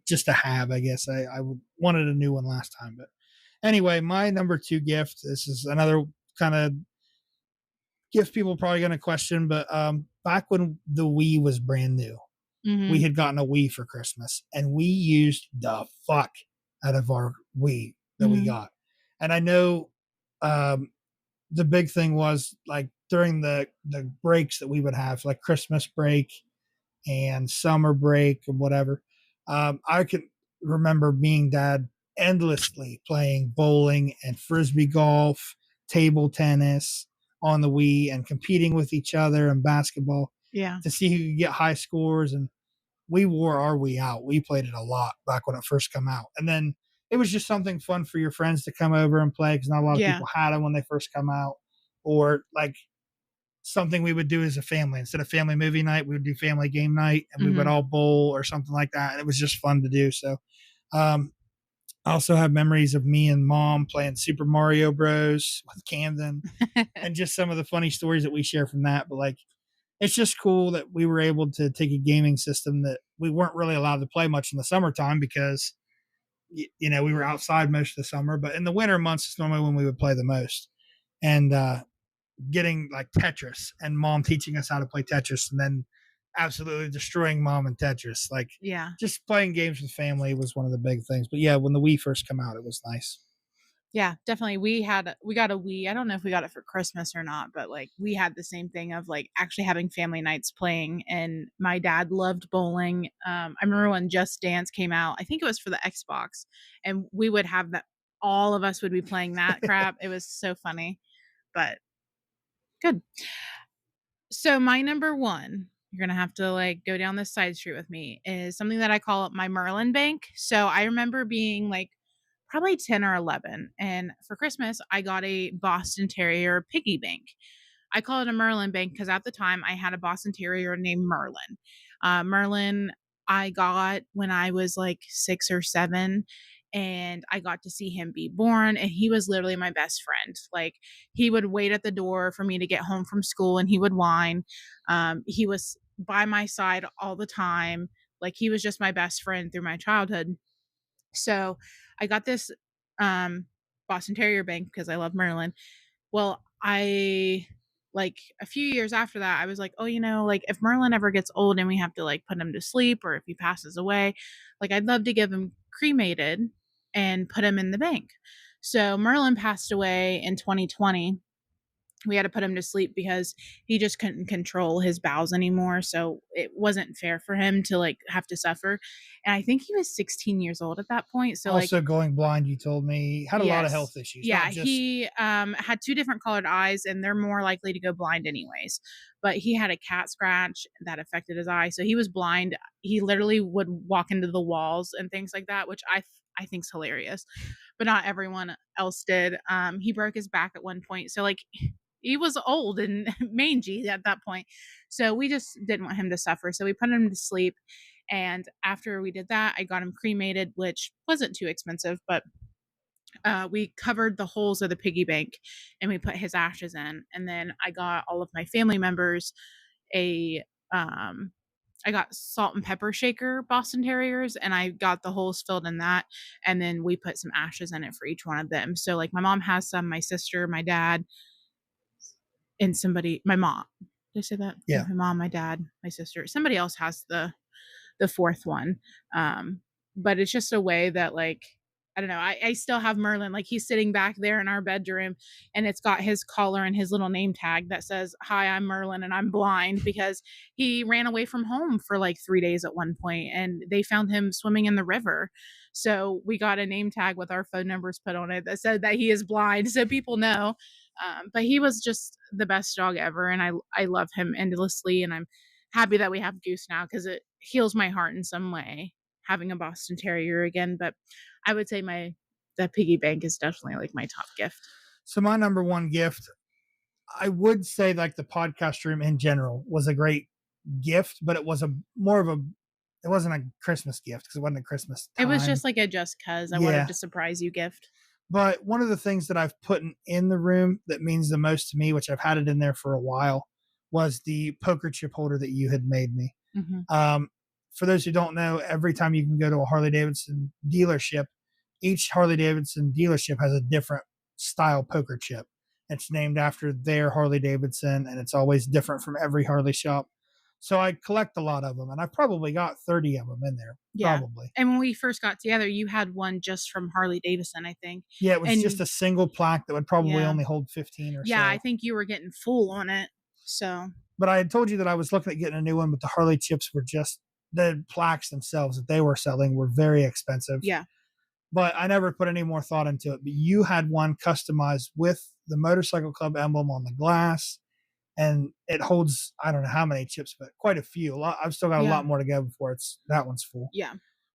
just to have, I guess. I wanted a new one last time. But anyway, my number 2 gift, this is another kind of gift people are probably going to question, but back when the Wii was brand new, we had gotten a Wii for Christmas and we used the fuck out of our Wii that we got. And I know the big thing was like during the breaks that we would have, like Christmas break and summer break and whatever. I can remember being dad endlessly playing bowling and frisbee golf, table tennis on the Wii and competing with each other and basketball to see who could get high scores. And we wore our Wii out. We played it a lot back when it first came out. And then it was just something fun for your friends to come over and play because not a lot of people had them when they first come out. Or like something we would do as a family. Instead of family movie night, we would do family game night, and we would all bowl or something like that. And it was just fun to do. So, I also have memories of me and mom playing Super Mario Bros. With Camden, and just some of the funny stories that we share from that. But like, it's just cool that we were able to take a gaming system that we weren't really allowed to play much in the summertime because, you know, we were outside most of the summer, but in the winter months, it's normally when we would play the most. And getting like Tetris and mom teaching us how to play Tetris and then absolutely destroying mom in Tetris. Like, Yeah. just playing games with family was one of the big things. But yeah, when the Wii first came out, it was nice. Yeah, definitely. We got a Wii. I don't know if we got it for Christmas or not, but like we had the same thing of like actually having family nights playing. And my dad loved bowling. I remember when Just Dance came out. I think it was for the Xbox, and we would have that. All of us would be playing that crap. It was so funny, but good. So my number one, you're gonna have to like go down this side street with me, is something that I call my Merlin bank. So I remember being like probably 10 or 11, and for Christmas I got a Boston Terrier piggy bank. I call it a Merlin bank because at the time I had a Boston Terrier named Merlin. Merlin I got when I was like 6 or 7, and I got to see him be born, and he was literally my best friend. Like, he would wait at the door for me to get home from school, and he would whine. He was by my side all the time. Like, he was just my best friend through my childhood. So I got this Boston Terrier bank because I love Merlin. Well, I like a few years after that, I was like, oh, like if Merlin ever gets old and we have to like put him to sleep, or if he passes away, like I'd love to give him cremated and put him in the bank. So Merlin passed away in 2020. We had to put him to sleep because he just couldn't control his bowels anymore. So it wasn't fair for him to like have to suffer. And I think he was 16 years old at that point. So Also, like, going blind, you told me, had a lot of health issues. yeah, not just... he had 2 different colored eyes, and they're more likely to go blind anyways. But he had a cat scratch that affected his eye, so he was blind. He literally would walk into the walls and things like that, which I think's hilarious. But not everyone else did. He broke his back at one point, so like he was old and mangy at that point. So we just didn't want him to suffer. So we put him to sleep. And after we did that, I got him cremated, which wasn't too expensive, but we covered the holes of the piggy bank and we put his ashes in. And then I got all of my family members I got salt and pepper shaker Boston Terriers, and I got the holes filled in that. And then we put some ashes in it for each one of them. So like my mom has some, my sister, my dad, and my mom. Did I say that? Yeah. My mom, my dad, my sister. Somebody else has the 4th one. But it's just a way that like, I don't know. I still have Merlin. Like, he's sitting back there in our bedroom, and it's got his collar and his little name tag that says, "Hi, I'm Merlin and I'm blind," because he ran away from home for like 3 days at one point, and they found him swimming in the river. So we got a name tag with our phone numbers put on it that said that he is blind, so people know. But he was just the best dog ever, and I love him endlessly, and I'm happy that we have Goose now because it heals my heart in some way having a Boston Terrier again. But I would say the piggy bank is definitely like my top gift. So my number one gift, I would say like the podcast room in general was a great gift, but it was it wasn't a Christmas gift because it wasn't a Christmas time. It was just like a just cause I wanted to surprise you gift. But one of the things that I've put in the room that means the most to me, which I've had it in there for a while, was the poker chip holder that you had made me. Mm-hmm. For those who don't know, every time you can go to a Harley-Davidson dealership, each Harley-Davidson dealership has a different style poker chip. It's named after their Harley-Davidson, and it's always different from every Harley shop. So I collect a lot of them, and I've probably got 30 of them in there. Yeah. Probably. And when we first got together, you had one just from Harley-Davidson, I think. Yeah, it was just a single plaque that would probably only hold 15 or so. Yeah, I think you were getting full on it. So. But I had told you that I was looking at getting a new one, but the Harley chips were just, the plaques themselves that they were selling were very expensive. Yeah. But I never put any more thought into it. But you had one customized with the motorcycle club emblem on the glass, and it holds, I don't know how many chips, but quite a few. I've still got a lot more to go before that one's full. Yeah.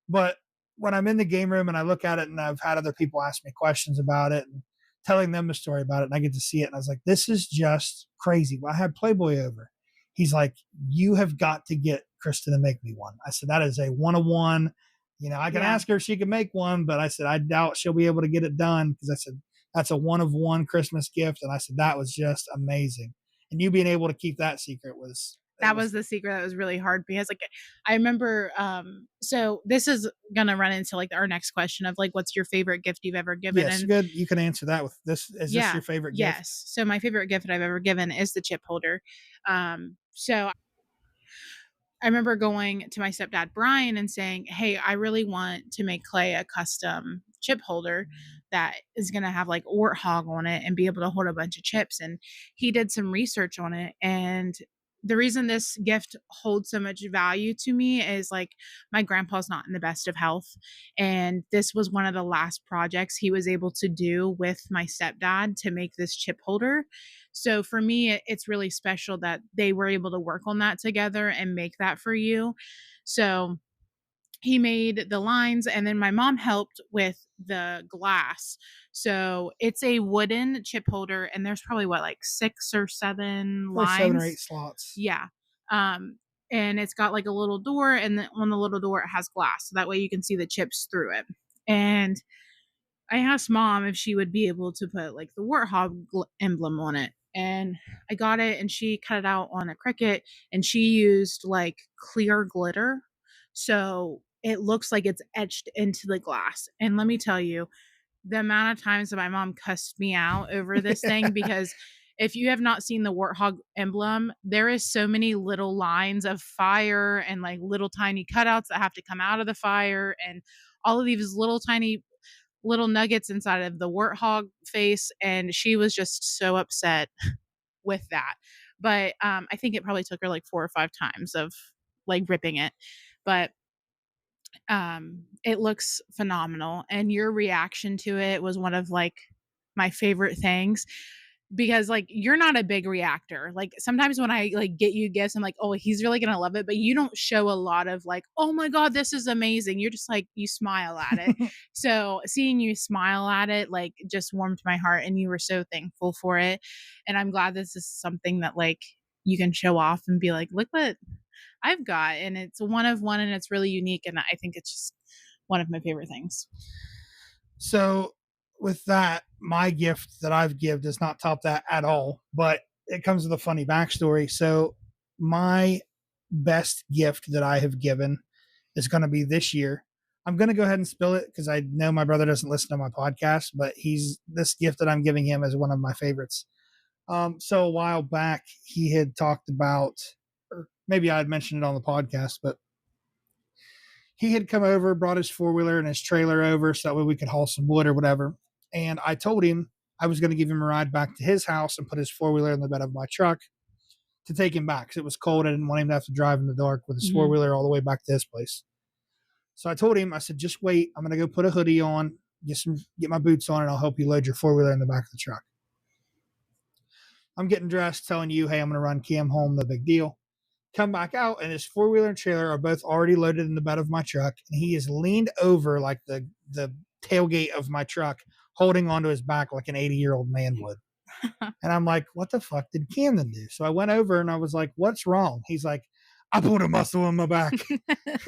But when I'm in the game room and I look at it, and I've had other people ask me questions about it and telling them the story about it, and I get to see it. And I was like, this is just crazy. Well, I had Playboy over. He's like, you have got to get Kristen to make me one. I said, that is a 101. I can ask her if she can make one, but I said, I doubt she'll be able to get it done, because I said, that's a 1 of 1 Christmas gift. And I said, that was just amazing. And you being able to keep that secret was the secret that was really hard, because like I remember so this is gonna run into like our next question of like, what's your favorite gift you've ever given? Yes, good. You can answer that with this. Is this your favorite gift? Yes. So my favorite gift that I've ever given is the chip holder. So I remember going to my stepdad, Brian, and saying, hey, I really want to make Clay a custom chip holder that is going to have like warthog on it and be able to hold a bunch of chips. And he did some research on it. And the reason this gift holds so much value to me is like my grandpa's not in the best of health. And this was one of the last projects he was able to do with my stepdad to make this chip holder. So for me, it's really special that they were able to work on that together and make that for you. So he made the lines, and then my mom helped with the glass. So it's a wooden chip holder, and there's probably like 6 or 7 lines. 7 or 8 slots. Yeah. And it's got like a little door, and then on the little door it has glass, so that way you can see the chips through it. And I asked Mom if she would be able to put like the warthog emblem on it. And I got it, and she cut it out on a Cricut, and she used like clear glitter. So it looks like it's etched into the glass. And let me tell you, the amount of times that my mom cussed me out over this thing, because if you have not seen the warthog emblem, there is so many little lines of fire and like little tiny cutouts that have to come out of the fire, and all of these little tiny little nuggets inside of the warthog face. And she was just so upset with that. But I think it probably took her like 4 or 5 times of like ripping it. But it looks phenomenal, and your reaction to it was one of like my favorite things, because like you're not a big reactor. Like sometimes when I like get you gifts, I'm like, oh, he's really gonna love it, but you don't show a lot of like, oh my god, this is amazing. You're just like, you smile at it. So seeing you smile at it like just warmed my heart, and you were so thankful for it. And I'm glad this is something that like you can show off and be like, look what I've got. And it's 1 of 1, and it's really unique, and I think it's just one of my favorite things. So with that, my gift that I've given does not top that at all, but it comes with a funny backstory. So my best gift that I have given is going to be this year. I'm going to go ahead and spill it because I know my brother doesn't listen to my podcast, but this gift that I'm giving him is one of my favorites. So a while back, he had talked about, or maybe I had mentioned it on the podcast, but he had come over, brought his 4-wheeler and his trailer over so that way we could haul some wood or whatever. And I told him I was going to give him a ride back to his house and put his 4-wheeler in the bed of my truck to take him back, because it was cold. I didn't want him to have to drive in the dark with his 4-wheeler all the way back to his place. So I told him, I said, just wait. I'm going to go put a hoodie on, get my boots on, and I'll help you load your 4-wheeler in the back of the truck. I'm getting dressed, telling you, hey, I'm going to run Cam home, no big deal. Come back out, and his 4-wheeler and trailer are both already loaded in the bed of my truck, and he is leaned over like the tailgate of my truck, holding onto his back like an 80-year-old man would. And I'm like, what the fuck did Camden do? So I went over and I was like, what's wrong? He's like, I pulled a muscle in my back.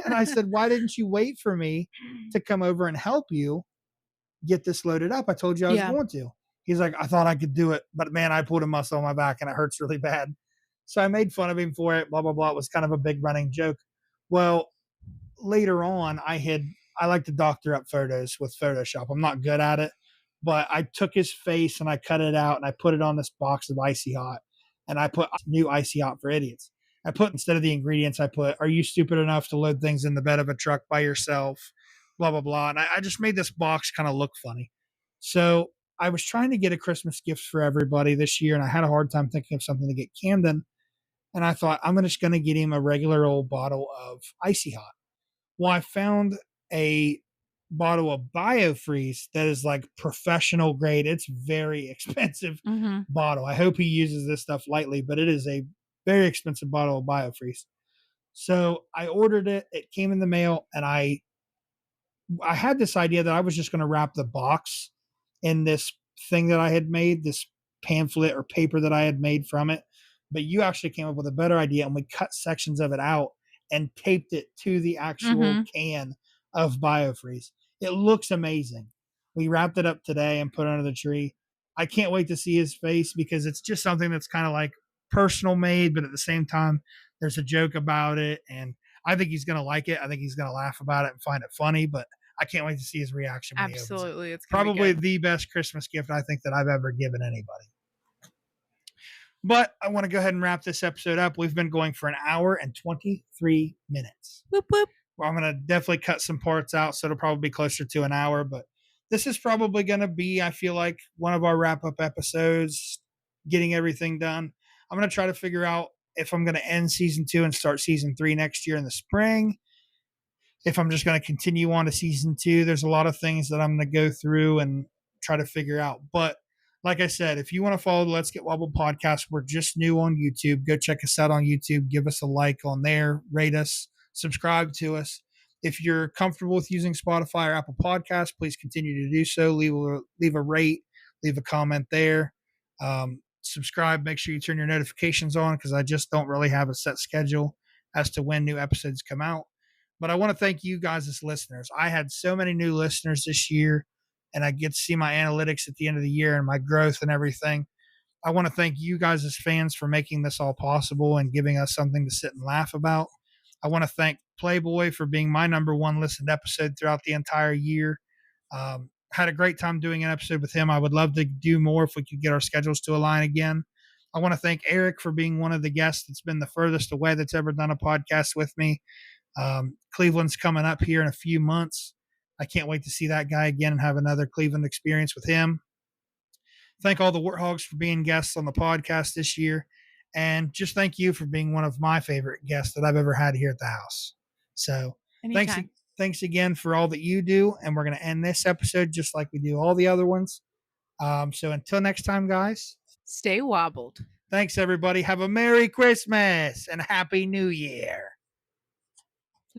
And I said, why didn't you wait for me to come over and help you get this loaded up? I told you I was going to. He's like, I thought I could do it, but man, I pulled a muscle in my back and it hurts really bad. So I made fun of him for it, blah, blah, blah. It was kind of a big running joke. Well, later on, I like to doctor up photos with Photoshop. I'm not good at it, but I took his face and I cut it out and I put it on this box of Icy Hot, and I put new Icy Hot for idiots. I put, instead of the ingredients, I put, are you stupid enough to load things in the bed of a truck by yourself? Blah, blah, blah. And I just made this box kind of look funny. So I was trying to get a Christmas gift for everybody this year, and I had a hard time thinking of something to get Camden. And I thought, I'm just going to get him a regular old bottle of Icy Hot. Well, I found a bottle of BioFreeze that is like professional grade. It's very expensive bottle. I hope he uses this stuff lightly, but it is a very expensive bottle of BioFreeze. So I ordered it. It came in the mail, and I had this idea that I was just going to wrap the box in this thing that I had made, this pamphlet or paper that I had made from it. But you actually came up with a better idea, and we cut sections of it out and taped it to the actual can of biofreeze. It looks amazing. We wrapped it up today and put it under the tree. I can't wait to see his face because it's just something that's kind of like personal made, but at the same time, there's a joke about it. And I think he's going to like it. I think he's going to laugh about it and find it funny, but I can't wait to see his reaction. When Absolutely. He it's probably the best Christmas gift I think that I've ever given anybody. But I want to go ahead and wrap this episode up. We've been going for an hour and 23 minutes. Whoop, whoop. Well, I'm going to definitely cut some parts out, so it'll probably be closer to an hour. But this is probably going to be, I feel like, one of our wrap-up episodes, getting everything done. I'm going to try to figure out if I'm going to end season 2 and start season 3 next year in the spring. If I'm just going to continue on to season 2, there's a lot of things that I'm going to go through and try to figure out. But like I said, if you want to follow the Let's Get Wobbled podcast, we're just new on YouTube. Go check us out on YouTube. Give us a like on there. Rate us. Subscribe to us. If you're comfortable with using Spotify or Apple Podcasts, please continue to do so. Leave a rate. Leave a comment there. Subscribe. Make sure you turn your notifications on because I just don't really have a set schedule as to when new episodes come out. But I want to thank you guys as listeners. I had so many new listeners this year, and I get to see my analytics at the end of the year and my growth and everything. I want to thank you guys as fans for making this all possible and giving us something to sit and laugh about. I want to thank Playboy for being my number 1 listened episode throughout the entire year. Had a great time doing an episode with him. I would love to do more if we could get our schedules to align again. I want to thank Eric for being one of the guests that's been the furthest away that's ever done a podcast with me. Cleveland's coming up here in a few months. I can't wait to see that guy again and have another Cleveland experience with him. Thank all the Warthogs for being guests on the podcast this year. And just thank you for being one of my favorite guests that I've ever had here at the house. So thanks again for all that you do. And we're going to end this episode just like we do all the other ones. So until next time, guys. Stay wobbled. Thanks, everybody. Have a Merry Christmas and a Happy New Year.